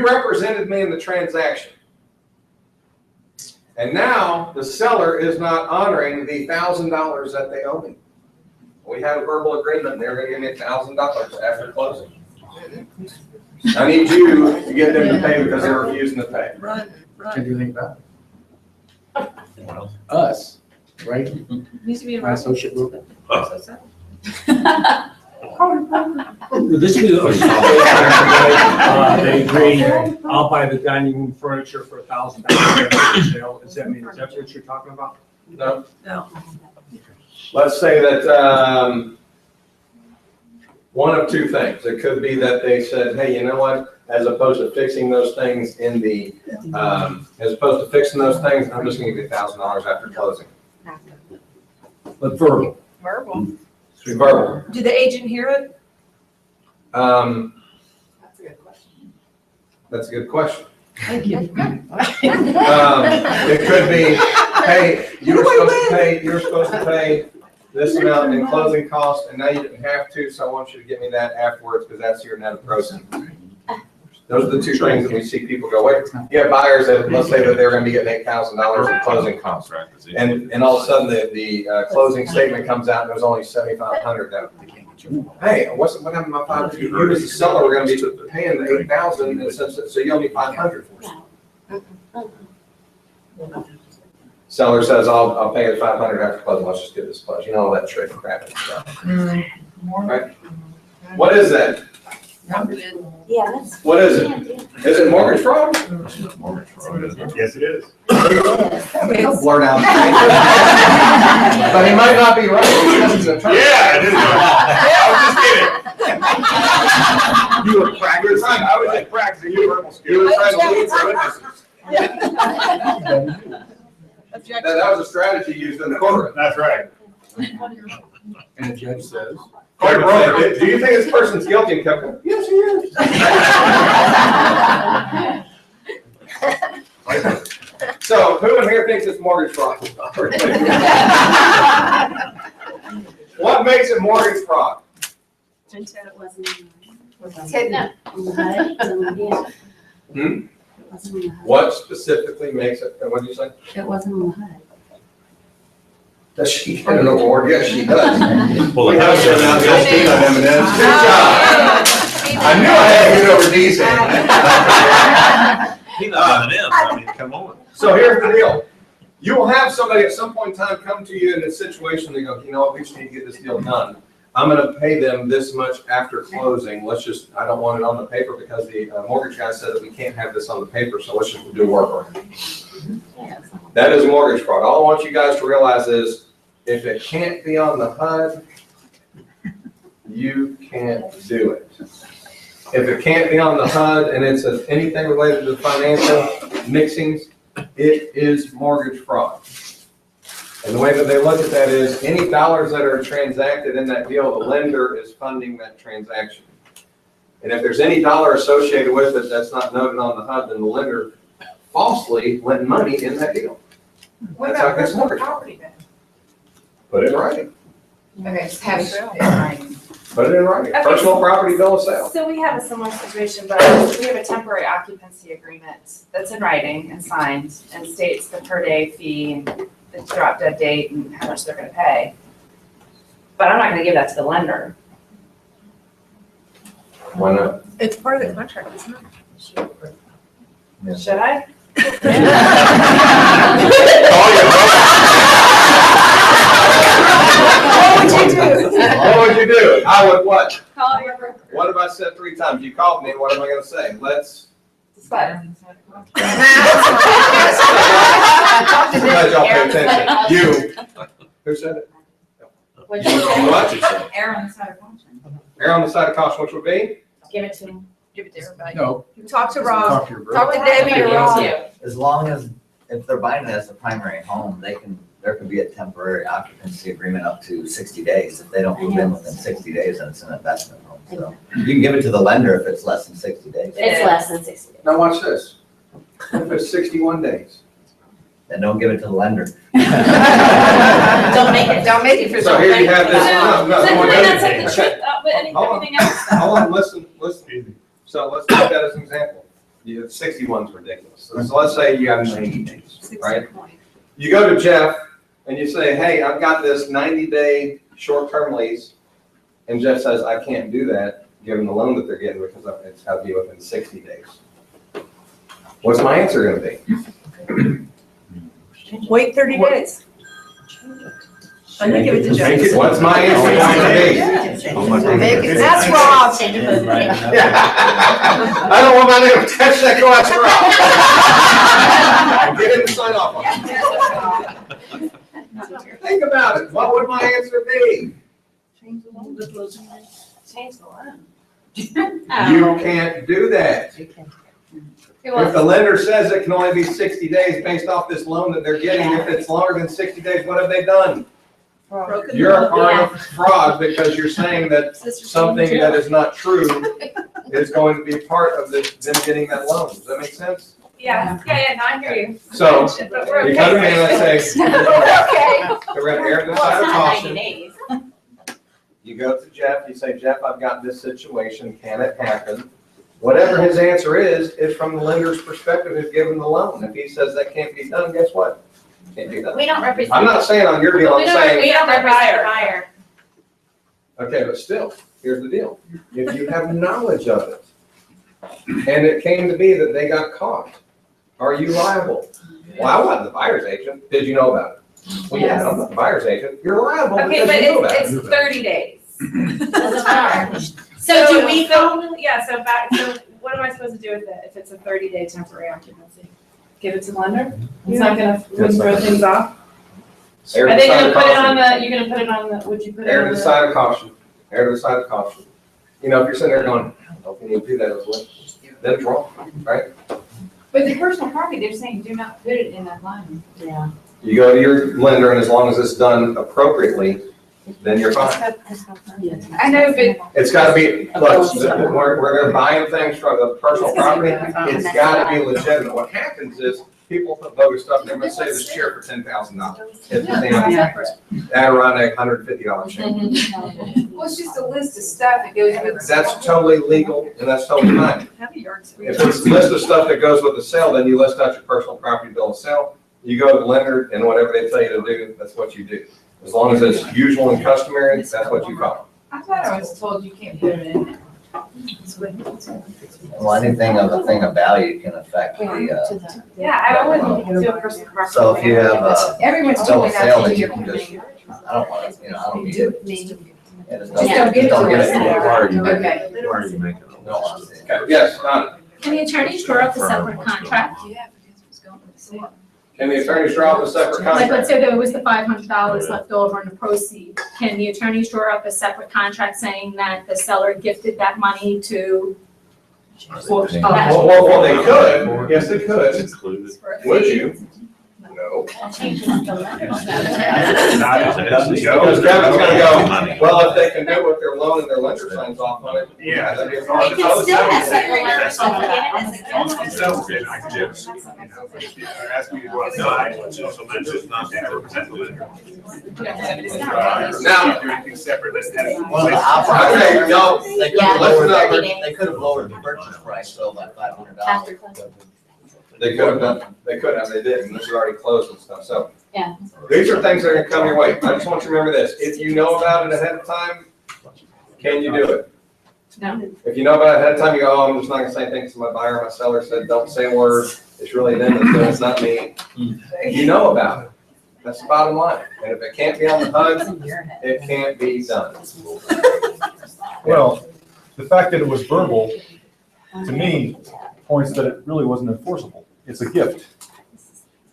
represented me in the transaction. And now the seller is not honoring the $1,000 that they owe me. We had a verbal agreement, they're gonna give me $1,000 after closing. I need you to get them to pay because they're refusing to pay. Right, Can do anything about Well, it. Us, right? Needs to be My associate group. This is, they agree, I'll buy the dining room furniture for $1,000 sale. Is that what you're talking about? No? No. Let's say that, one of two things. It could be that they said, hey, you know what? As opposed to fixing those things I'm just gonna give you $1,000 after closing. But verbal. Verbal. Verbal. Did the agent hear it? That's a good question. That's a good question. Thank you. It could be, hey, you were supposed to pay this amount in closing costs, and now you didn't have to, so I want you to give me that afterwards, because that's your net proceeds. Those are the two things that we see people go, wait, you have buyers that, let's say that they're gonna be getting $8,000 in closing costs. And all of a sudden, the closing statement comes out, and there's only $7,500 that. Hey, what happened to my $500? You as the seller were gonna be paying the $8,000, and so you owe me $500 for it. Seller says, I'll pay the $500 after closing, let's just get this closed, you know, all that trick crap and stuff. Right? What is that? Yeah, that's. What is it? Is it mortgage fraud? Yes, it is. Don't blurt out. But he might not be right. This is a term. Yeah, it is. I was just kidding. You were practicing. I was just practicing your verbal skills. You were trying to lead witnesses. That was a strategy used in the courtroom. That's right. And the judge says. Quite wrong. Do you think this person's guilty? And kept going, yes, he is. So who in here thinks it's mortgage fraud? What makes it mortgage fraud? It wasn't Hidden. on the HUD, it's on the deal. Hmm? It wasn't on the HUD. What specifically makes it, what did you say? It wasn't on the HUD. Does she get an award? Yes, she does. Well, We have some out there, peanut M&Ms. Good job. I knew I had to get over these. peanut M&Ms, I mean, come on. So here's the deal. You will have somebody at some point in time come to you in a situation, they go, you know what, we just need to get this deal done. I'm gonna pay them this much after closing. I don't want it on the paper because the mortgage guy said that we can't have this on the paper, so let's just do work on it. That is mortgage fraud. All I want you guys to realize is, if it can't be on the HUD, you can't do it. If it can't be on the HUD and it's anything related to financial mixings, it is mortgage fraud. And the way that they look at that is, any dollars that are transacted in that deal, the lender is funding that transaction. And if there's any dollar associated with it that's not noted on the HUD, then the lender falsely lent money in that deal. What That's how about it gets personal mortgaged. property then? Put it in writing. Okay, just have it in writing. Put it in writing. Okay. Personal property bill of sale. So we have a similar situation, but we have a temporary occupancy agreement that's in writing and signed and states the per day fee and the drop dead date and how much they're gonna pay. But I'm not gonna give that to the lender. Why not? It's part of the contract, isn't it? Should I? What would you do? I would what? Call your broker. What have I said 3 times? You called me, what am I gonna say? Let's. But Glad y'all pay attention. You. Who said it? What Err on the side of caution. Err on the side of caution, which would be? Give it to him. Give it to everybody. No. Talk to Rob. Talk to your Talk brother. to Debbie or Rob. As long as, if they're buying it as a primary home, there could be a temporary occupancy agreement up to 60 days. If they don't move in within 60 days, then it's an investment home. So you can give it to the lender if it's less than 60 days. It's less than 60 days. Now watch this. If it's 61 days. Then don't give it to the lender. Don't make it for So here you have this. No, So can we wait, not set the okay. truth up with everything else? Hold on, listen. So let's take that as an example. 61 is ridiculous. So let's say you have 90 days, right? You go to Jeff and you say, hey, I've got this 90-day short-term lease. And Jeff says, I can't do that, given the loan that they're getting, because it's got to be within 60 days. What's my answer gonna be? Wait 30 days. I'm gonna give it to Jeff. What's my answer going to be? That's Rob. I don't want my name attached to that glass rock. Get him to sign off on it. Think about it. What would my answer be? Change the loan. You can't do that. It If the lender says it can only be 60 days based off this loan that they're getting, if it's longer than 60 days, what have they done? You're a part of fraud because you're saying that something that is not true is going to be part of them getting that loan. Does that make sense? Yeah, no, I hear you. So, But we're you okay. come to me and I say, Okay. we're gonna err to the Well, side it's of not 90 caution. days. You go to Jeff, you say, Jeff, I've got this situation, can it happen? Whatever his answer is from the lender's perspective, is given the loan. If he says that can't be done, guess what? Can't be done. We don't represent. I'm not saying on your deal, I'm We saying, don't represent the buyer. okay, but still, here's the deal. If you have knowledge of it, and it came to be that they got caught, are you liable? Well, I wasn't the buyer's agent. Did you know about it? Well, yeah, I'm not the buyer's agent. You're liable Okay, because but you know about it's it. 30 days. Doesn't matter. So do we feel, Yeah, so what am I supposed to do with it if it's a 30-day temporary occupancy? Give it to the lender? It's not gonna throw things off? Err Are to they the side gonna of put it caution. on would you put it Err on to the the? side of caution. Err to the side of caution. You know, if you're sitting there going, I don't know if you need to do that, then it's wrong, right? But the personal property, they're saying do not put it in that line. yeah. You go to your lender, and as long as it's done appropriately, then you're fine. I know, but It's gotta be, look, we're buying things from the personal property, it's gotta be legitimate. What happens is, people put bogus stuff, and they're gonna say this chair for $10,000. It's a damn Adirondack $150 chair. well, it's just a list of stuff that goes with. That's totally legal, and that's totally fine. If it's a list of stuff that goes with the sale, then you list out your personal property bill of sale. You go to the lender, and whatever they tell you to do, that's what you do. As long as it's usual and customary, that's what you follow. I thought I was told you can't put it in. Well, anything of a thing of value can affect the, Yeah, I wouldn't do a personal property. so if you have Everyone's still doing a sale that that. you can just, I don't want it, I don't need it. Yeah, just Yeah. don't get it. Why are you making, Okay. why are you making? Don't want it. Okay, yes, Donna. Can the attorneys draw up a separate contract? Can the attorneys draw up a separate Like, let's contract? say there was the $500 left over in the proceeds. Can the attorneys draw up a separate contract saying that the seller gifted that money to? Well, they could, yes, they could. Included. Would you? No. Because Because Kevin's gonna go, well, if they can do it with their loan and their lender signs off on it. Yeah. that'd be They can still have separate letters of it as a Ask me to go outside. Now- Do anything separate, let's have. One of the Okay, options, y'all, they could Yeah. have lowered, Listen up. they could have lowered the purchase price, so by $500. they could have done, they could have, they didn't, this is already closed and stuff, so. Yeah. These are things that are gonna come your way. I just want you to remember this, if you know about it ahead of time, can you do it? No. If you know about it ahead of time, you go, oh, I'm just not gonna say anything, because my buyer, my seller said, don't say a word, it's really them, it's not me. You know about it, that's the bottom line, and if it can't be on the HUD, it can't be done. Well, the fact that it was verbal, to me, points that it really wasn't enforceable. It's a gift.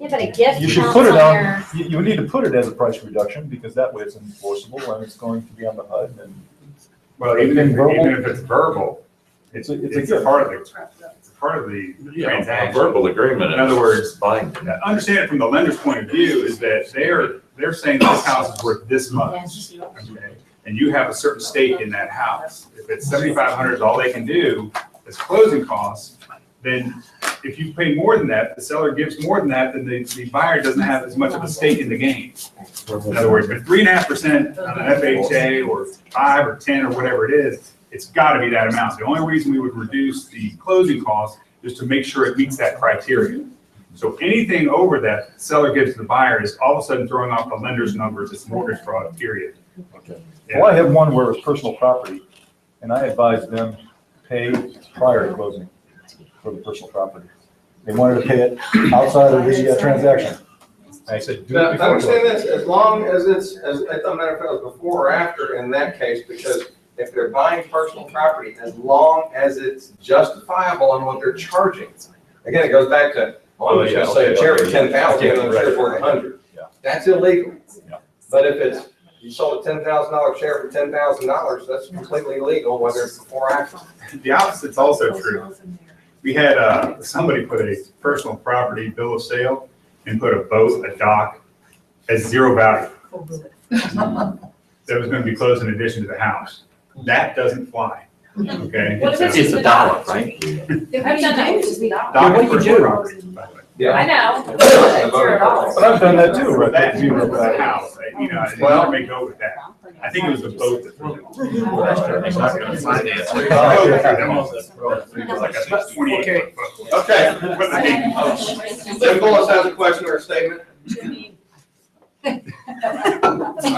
Yeah, but a gift You should counts put it on on, your. you would need to put it as a price reduction, because that way it's enforceable and it's going to be on the HUD and Well, even if it's verbal, it's a it's a gift. part of the Yeah, a transaction. verbal agreement. In other words, Binding. Now, understand it from the lender's point of view is that they're saying this house is worth this much. Okay? And you have a certain stake in that house. If it's $7,500 is all they can do as closing costs, then if you pay more than that, the seller gives more than that, then the buyer doesn't have as much of a stake in the game. In other words, if 3.5% on an FHA or 5 or 10 or whatever it is, it's gotta be that amount. The only reason we would reduce the closing costs is to make sure it meets that criteria. So anything over that seller gives to the buyer is all of a sudden throwing off the lender's numbers, it's mortgage fraud, period. Well, I have one where it was personal property, and I advised them pay prior to closing for the personal property. They wanted to pay it outside of the transaction. And I said, do it Now, before understand closing. this, as long as it doesn't matter if it was before or after in that case, because if they're buying personal property, as long as it's justifiable on what they're charging. Again, it goes back to, well, I'm just gonna say a chair for 10,000, and I'm sure for 100. Yeah. That's illegal. Yeah. But if it's, you sold a $10,000 chair for $10,000, that's completely legal, whether it's before or after. The opposite's also true. We had, somebody put a personal property bill of sale and put a boat, a dock, as zero value. That was gonna be closed in addition to the house. That doesn't fly, okay? What if it's It's a dock, right? I've done that, which is the dock. Dock what is do you personal do? property, by the way. I know. But I've done that too, right? That, That zero was the value. house, you know, I never may go with that. I think it was the boat that threw them off. I'm not gonna finance it. It was like a 28 foot. Okay. But the- Jim Bullis has a question or a statement. I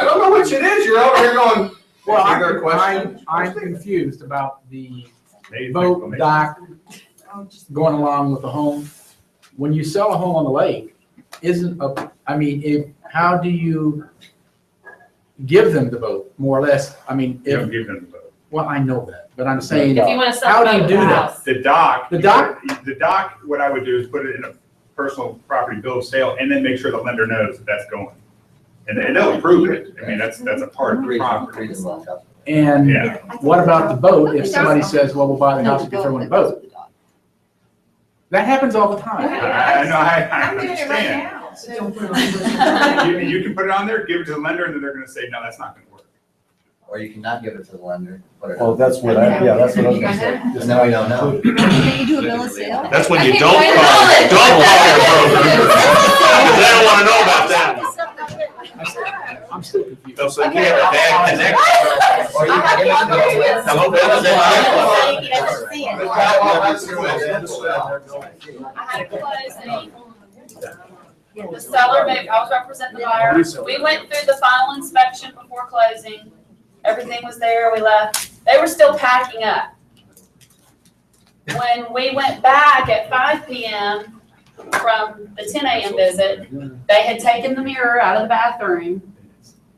don't know which it is, you're over here going, Well, is there a question? I'm confused about the They- boat dock going along with the home. When you sell a home on the lake, how do you give them the boat, more or less? I mean, You don't if, give them the boat. well, I know that, but I'm saying, If you wanna sell how the do you boat do with the that? house. The dock. The dock? The dock, what I would do is put it in a personal property bill of sale and then make sure the lender knows that that's going. And they'll approve it. I mean, that's a part of the property. And Yeah. what about the boat? If somebody says, well, we'll buy the house if you throw in the boat. That happens all the time. I know, I I'm doing it right understand. now. You can put it on there, give it to the lender, and then they're gonna say, no, that's not gonna work. Or you cannot give it to the lender. put it Well, on. that's what I was gonna say. And then we don't know. Can you do a bill of sale? That's when I you think don't I call, know it. don't call your broker. Because they don't wanna know about that. I'm still confused. They'll say, we have a bad connection. Or you can give it to the. Hello, Bill, is that He doesn't see it. I had to close the seller, I was representing the buyer. We went through the final inspection before closing. Everything was there, we left. They were still packing up. When we went back at 5 PM from the 10 AM visit, they had taken the mirror out of the bathroom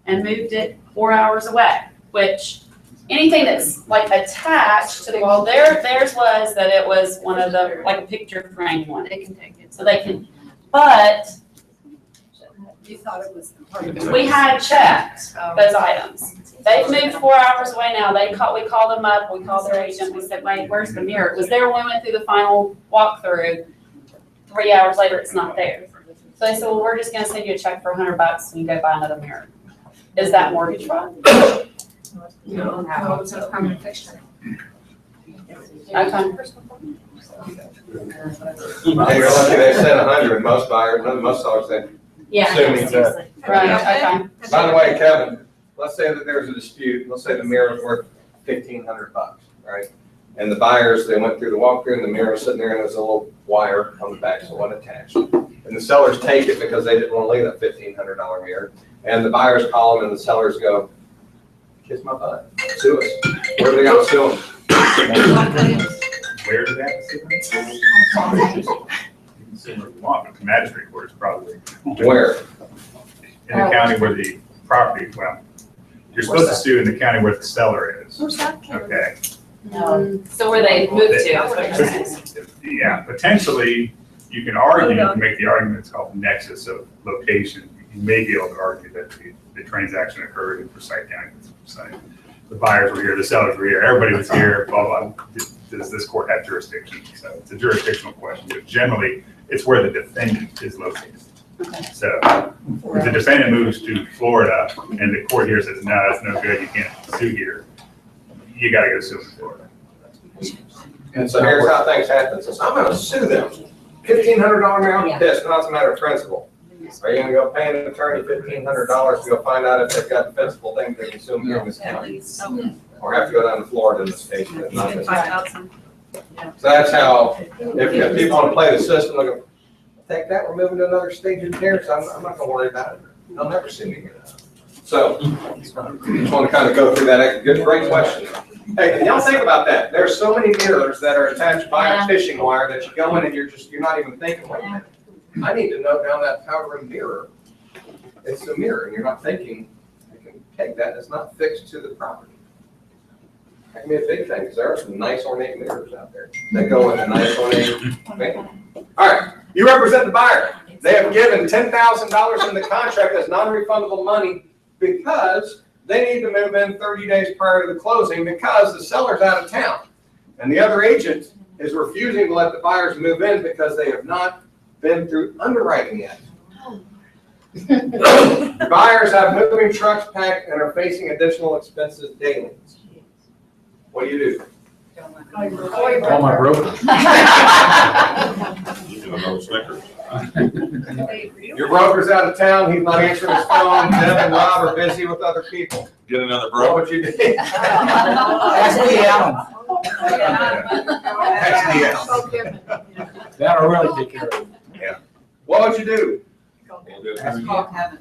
and moved it 4 hours away, which anything that's like attached to the wall, theirs was that it was one of the, like a picture frame one. They can take it. So they can, but You thought it was part of it. we had checked those items. They've moved 4 hours away now. We called them up, we called their agent, we said, wait, where's the mirror? It was there when we went through the final walkthrough. 3 hours later, it's not there. So they said, well, we're just gonna send you a check for $100 and you go buy another mirror. Is that mortgage fraud? No, it's a permanent fixture. Okay. You're lucky they said 100, most buyers, most sellers say. Yeah. Assuming that. Right, okay. By the way, Kevin, let's say that there's a dispute, let's say the mirror is worth $1,500, right? And the buyers, they went through the walkthrough and the mirror was sitting there and there's a little wire on the back, so it wasn't attached. And the sellers take it because they didn't want to leave that $1,500 mirror. And the buyers call them and the sellers go, kiss my butt, sue us. Where do they got to sue them? Where did that sit? Consumer law, but the magistrate court is probably. Where? In the county where the property, well, you're supposed to sue in the county where the seller is. Okay. So where they moved to, that's what you're saying. Yeah, potentially, you can argue, you can make the argument, it's called nexus of location. You may be able to argue that the transaction occurred in Forsyth County. The buyers were here, the sellers were here, everybody was here, blah, blah. Does this court have jurisdiction? So it's a jurisdictional question, but generally, it's where the defendant is located. So if the defendant moves to Florida and the court here says, no, that's no good, you can't sue here, you gotta go sue in Florida. And so here's how things happen. So I'm gonna sue them. $1,500 mirror, I'm pissed, now it's a matter of principle. Are you gonna go pay an attorney $1,500 to go find out if they've got defensible things they can sue here in this county? Or have to go down to Florida in this case, but not this county. So that's how, if people wanna play the system, look take that, we're moving to another stage of care, so I'm not gonna worry about it. They'll never see me again. So, just want to kind of go through that. Good, great question. Hey, y'all think about that. There's so many mirrors that are attached by a fishing wire that you go in and you're not even thinking, wait a minute. I need to know down that powder room mirror. It's a mirror, and you're not thinking, you can take that, it's not fixed to the property. That can be a big thing, because there are some nice ornate mirrors out there that go in a nice ornate thing. All right, you represent the buyer. They have given $10,000 in the contract as non-refundable money because they need to move in 30 days prior to the closing because the seller's out of town. And the other agent is refusing to let the buyers move in because they have not been through underwriting yet. Buyers have moving trucks packed and are facing additional expenses daily. What do you do? Call my broker. Your broker's out of town, he's not answering his phone, Deb and Rob are busy with other people. Get another What would you do? Ask Lee Allen. Ask Lee Allen. That'll really take care of it. What would you do? That's called Kevin.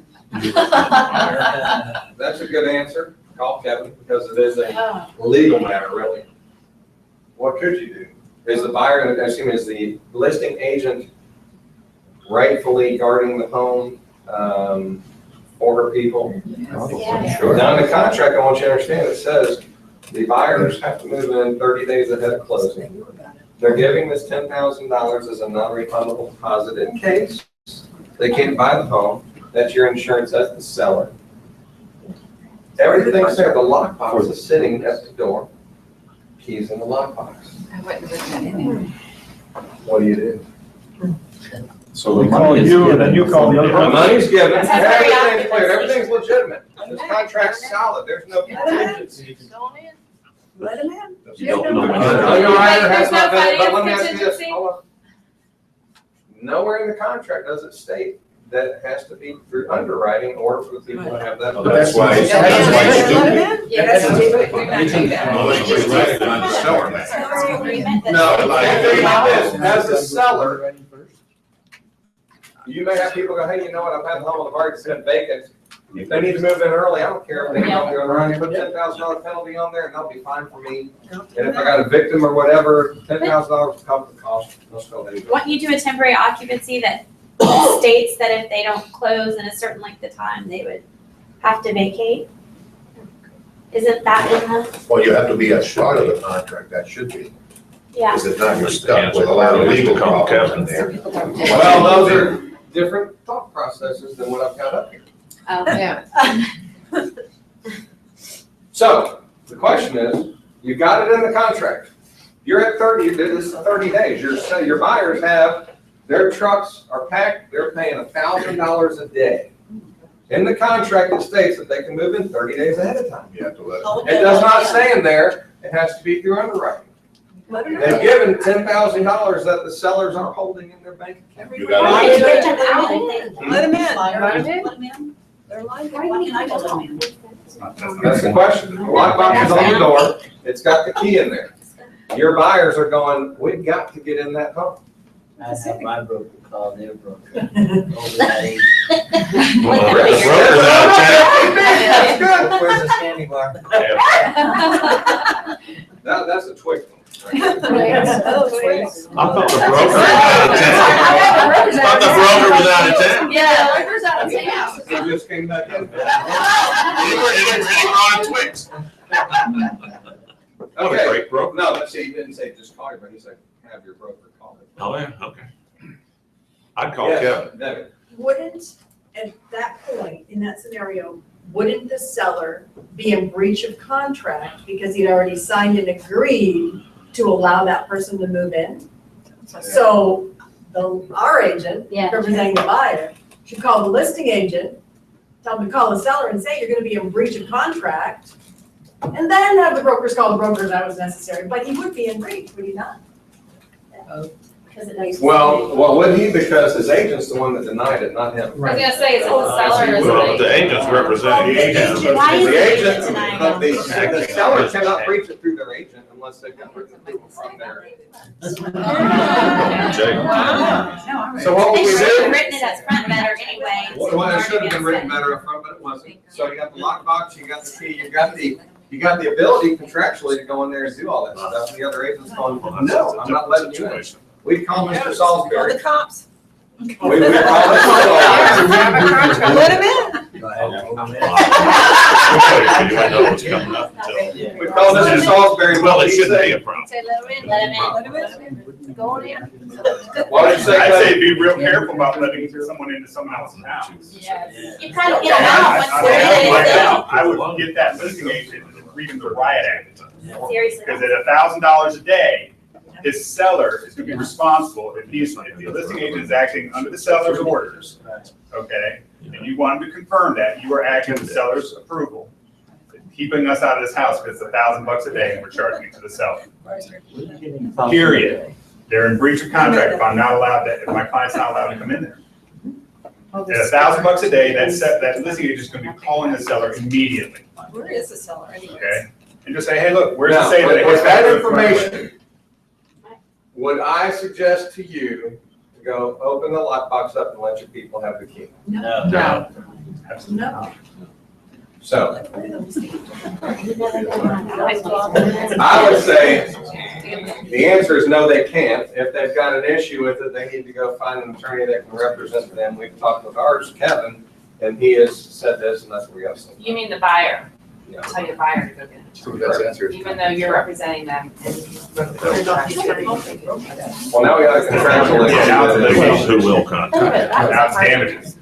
That's a good answer. Call Kevin, because it is a legal matter, really. What could you do? Is the buyer, is the listing agent rightfully guarding the home for her people? Sure. Now in the contract, I want you to understand, it says the buyers have to move in 30 days ahead of closing. They're giving this $10,000 as a non-refundable deposit in case they can't buy the home. That's your insurance as the seller. Everything's there. The lockbox is sitting at the door. Keys in the lockbox. I wouldn't put that in there. What do you do? So we call you and then you call the other The person. money's given, That's very everything's clear, obvious. everything's legitimate. This contract's solid, there's no contingency. Let him in. You don't know. Underwriter has There's no not done it, but let me finance ask you this, contingency? hold on. Nowhere in the contract does it state that it has to be through underwriting in order for the people to have that. Well, that's why- Let him in. Yes. That's stupid. We're not doing that. No, think about this, as a seller, you may have people go, hey, you know what, I've had the home on the market, it's been vacant. If they need to move in early, I don't care if they don't do it right, put $10,000 penalty on there and they'll be fine for me. And if I got a victim or whatever, $10,000 will cover the cost, let's go there. Won't you do a temporary occupancy that states that if they don't close in a certain length of time, they would have to vacate? Isn't that in the, Well, you have to be a part of the contract, that should be. yeah, Because if not, you're stuck with a lot of legal problems in there. Well, those are different thought processes than what I've got up here. oh, Yeah. So, the question is, you got it in the contract. You're at 30, this is 30 days. Your buyers have, their trucks are packed, they're paying $1,000 a day. In the contract, it states that they can move in 30 days ahead of time. You have to let It does not say in there, it has to be through underwriting. They've given $10,000 that the sellers are holding in their bank account. You gotta- Let him in. They're lying. Why can't I just let them in? That's the question. The lockbox is on the door, it's got the key in there. Your buyers are going, we've got to get in that home. I have my broker call their broker over that age. That's good. Where's the candy bar? That's a twig. I thought the broker was out of town. I thought the broker was out of town. Yeah, Rover's out of town. They just came back in. Okay. Great broker. No, let's see, he didn't say just call your broker, he said have your broker call it. Oh, yeah, okay. I'd call Yes, Kevin. Debbie. Wouldn't, at that point, in that scenario, wouldn't the seller be in breach of contract because he'd already signed and agreed to allow that person to move in? So our agent, Yeah. representing the buyer, should call the listing agent, tell them to call the seller and say, you're gonna be in breach of contract. And then have the brokers call the broker if that was necessary, but he would be in breach, would he not? Because it needs. Well, would he? Because his agent's the one that denied it, not him. I was gonna say, is it the seller or is it? Well, the agents represent The agent, Why is the the agent, agent denying but it? the seller cannot breach it through their agent unless they've got written approval from their. So what would They we should have do? written it up front better anyway. Well, it should have been written better up front, but it wasn't. So you got the lockbox, you got the key, you got the ability contractually to go in there and do all that stuff. The other agent's going, no, I'm not letting you in. We call Mr. Salisbury. The cops. We call Mr. Salisbury. Let him in. We call Mr. Salisbury. Well, it shouldn't be a problem. Say, let him in, let him in. Go on in. What did you say, I'd Clay? say be real careful about letting someone into someone else's house. You kind of get them out once they're Right in. now, I would get that listing agent and read him the riot act. Seriously. Because at $1,000 a day, his seller is gonna be responsible if the listing agent is acting under the seller's orders, okay? And you want him to confirm that, you are acting with the seller's approval, keeping us out of this house because it's $1,000 a day and we're charging it to the seller. Period. They're in breach of contract if I'm not allowed to, if my client's not allowed to come in there. At $1,000 a day, that listing agent is gonna be calling the seller immediately, Where is the seller anyway? okay? And just say, hey, look, where's the Now, say that? with that information, would I suggest to you to go open the lockbox up and let your people have the key? No. No. So I would say the answer is no, they can't. If they've got an issue with it, they need to go find an attorney that can represent them. We've talked with ours, Kevin, and he has said this, and that's what we got to say. You mean the buyer? Yeah. Tell your buyer to go get it. So that's the answer. Even though you're representing them. Well, now we got a contractual Yeah, now it's issue. litigation. Who will contact? Now it's damages.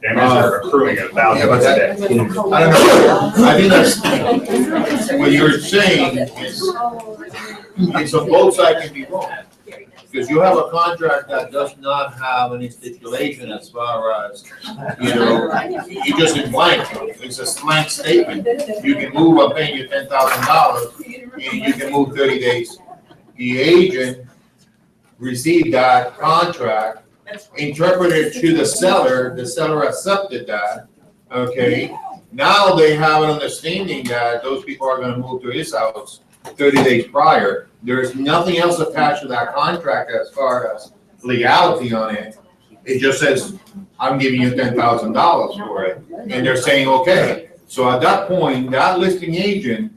Damages are accruing at $1,000 a day. I don't know, I think that's, what you're saying is, it's a both sides can be wrong. Because you have a contract that does not have any stipulation as far as, you just in blank, it's a blank statement. You can move, I'm paying you $10,000, and you can move 30 days. The agent received that contract, interpreted to the seller accepted that, okay? Now they have an understanding that those people are gonna move to his house 30 days prior. There's nothing else attached to that contract as far as legality on it. It just says, I'm giving you $10,000 for it, and they're saying, okay. So at that point, that listing agent,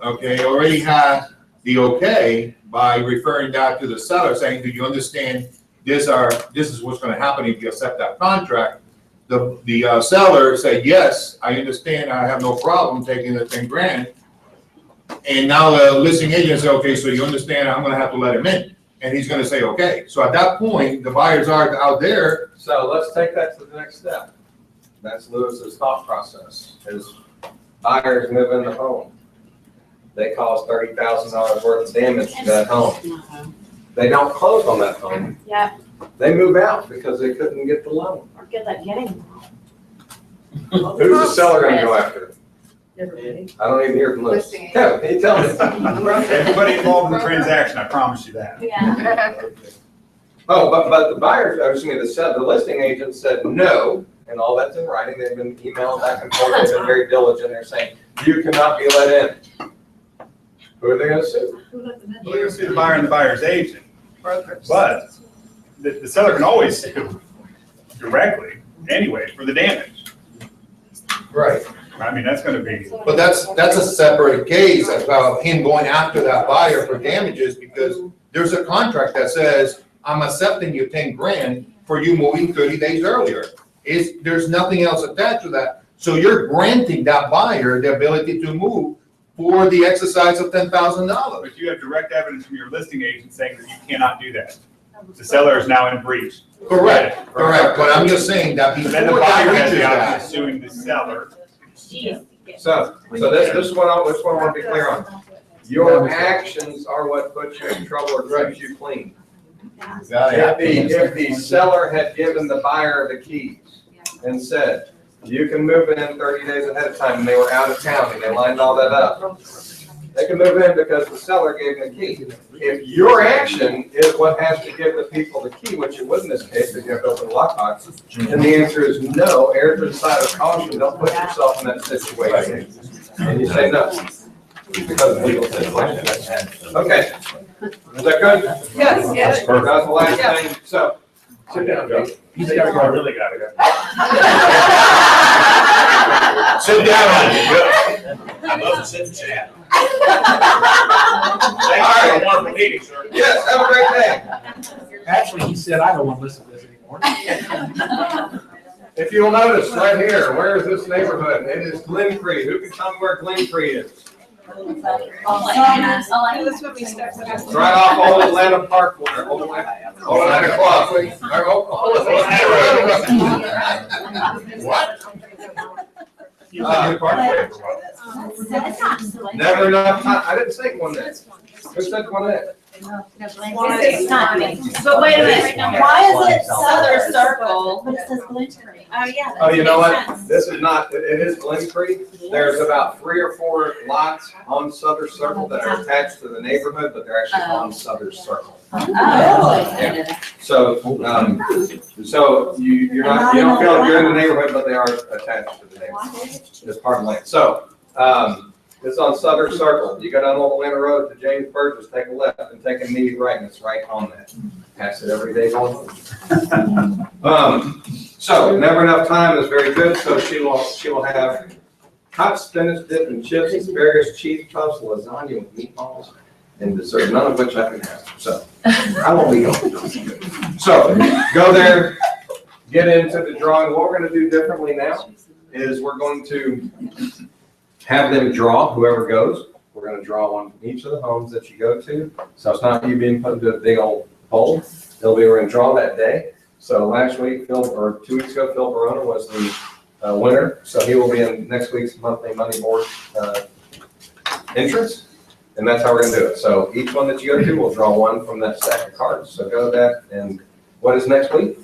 okay, already had the okay by referring that to the seller, saying, do you understand this is what's gonna happen if you accept that contract? The seller said, yes, I understand, I have no problem taking the 10 grand. And now the listing agent said, okay, so you understand, I'm gonna have to let him in. And he's gonna say, okay. So at that point, the buyers are out there. So let's take that to the next step. That's Lewis's thought process. His buyers move in the home. They cause $30,000 worth of damage to that home. They don't close on that home. Yeah, They move out because they couldn't get the loan. we're good at getting them. Who's the seller gonna go after? Everybody. I don't even hear from Lewis. Listing agent. Kevin, can you tell me? Everybody involved in the transaction, I promise you that. Yeah. Oh, but the buyers, the listing agent said no, and all that's in writing. They've been emailing back and forth. They've been very diligent. They're saying, you cannot be let in. Who are they gonna sue? Well, you're gonna sue the buyer and the buyer's agent, but the seller can always sue directly anyway for the damage. Right. I mean, that's gonna be. But that's a separate case about him going after that buyer for damages, because there's a contract that says, I'm accepting you 10 grand for you moving 30 days earlier. There's nothing else attached to that. So you're granting that buyer the ability to move for the exercise of $10,000. But you have direct evidence from your listing agent saying that you cannot do that. The seller is now in breach. Correct, but I'm just saying that Then before the that buyer has reaches the option that. of suing the seller. So this is what I want to be clear on. Your actions are what puts you in trouble or keeps you clean. If the seller had given the buyer the keys and said, you can move it in 30 days ahead of time, and they were out of town and they lined all that up, they can move in because the seller gave them the key. If your action is what has to give the people the key, which it was in this case, if you have to open the lockbox, then the answer is no, err to the side of caution, don't put yourself in that situation. And you say no, because of legal situation. Okay, is that good? Yes, yes. That was the last thing, so, sit down, Joe. He's gotta go, I really gotta go. Sit down. I love to sit and chat. All right. Wonderful meeting, sir. Yes, have a great day. Actually, he said, I don't want to listen to this anymore. If you'll notice right here, where is this neighborhood? It is Glen Creek. Who can tell me where Glen Creek is? It's right off Old Atlanta Parkway, Old Atlanta Club. What? You said Parkway for what? Never enough time. I didn't say one that. Who said one that? But wait a minute, why is it Southern Circle? But it says Glen Creek. Oh, yeah. Oh, you know what? This is not, it is Glen Creek. There's about 3 or 4 lots on Southern Circle that are attached to the neighborhood, but they're actually on Southern Circle. Yeah. So, so you're not, you don't feel like you're in the neighborhood, but they are attached to the neighborhood. It's part of the land. So, it's on Southern Circle. You go down Old Atlanta Road to James Burgess, take a left and take an immediate right, and it's right on that. Pass it every day going. So never enough time is very good. So she will have hot spinach dip and chips, asparagus, cheese puffs, lasagna with meatballs, and dessert. None of which I can have. So I won't be going. So go there, get into the drawing. What we're going to do differently now is we're going to have them draw, whoever goes. We're going to draw one from each of the homes that you go to. So it's not you being put into a big old bowl. We're going to draw that day. So last week, 2 weeks ago, Phil Barona was the winner. So he will be in next week's monthly money board entrance. And that's how we're going to do it. So each one that you go to, we'll draw one from that stack of cards. So go to that. And what is next week?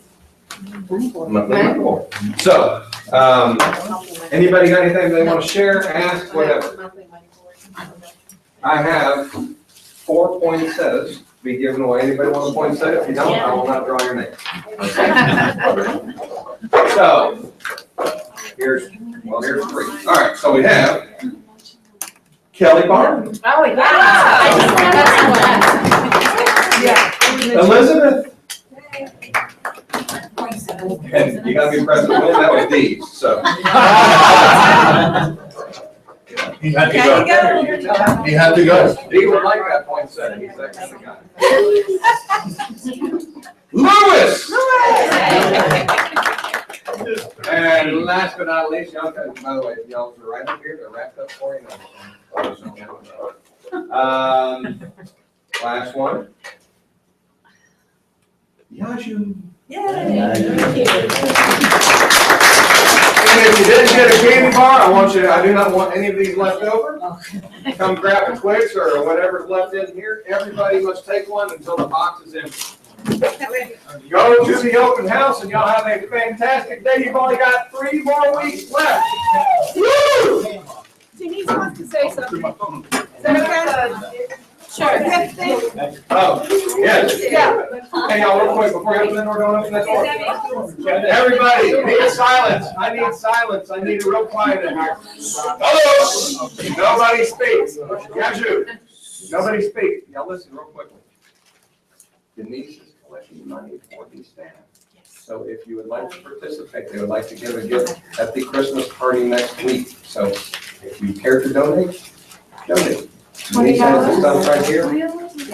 Monthly money board. So, anybody got anything they want to share, ask, whatever? I have 4 poinsettias to be given away. Anybody want a poinsettia? If you don't, I will not draw your name. So, here's 3. All right, so we have Kelly Barton, Oh, yeah. Elizabeth, and you gotta be present with that with these, so. He had to go. He had to go. He would like that poinsettia, he's that kind of guy. Lewis! And last but not least, y'all, by the way, if y'all are right up here, they're wrapped up for you now. Last one. Yaju. Yay. And if you didn't get a candy bar, I do not want any of these left over. Come grab a Twix or whatever's left in here. Everybody must take one until the box is empty. Go to the open house and y'all have a fantastic day. You've only got 3 more weeks left. Woo! Denise wants to say something. Is that okay? Sure. Oh, yes. Yeah. Hey, y'all, real quick, before you open the door, don't open that door. Everybody, need silence. I need silence. I need it real quiet in here. Hello. Nobody speaks. Yazoo. Nobody speaks. Y'all listen real quickly. Denise is collecting money for the staff. So if you would like to participate, they would like to give a gift at the Christmas party next week. So if you care to donate, donate. Denise has this stuff right here.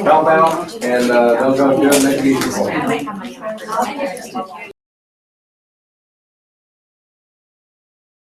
Help out, and they'll go do it, make it easy for you.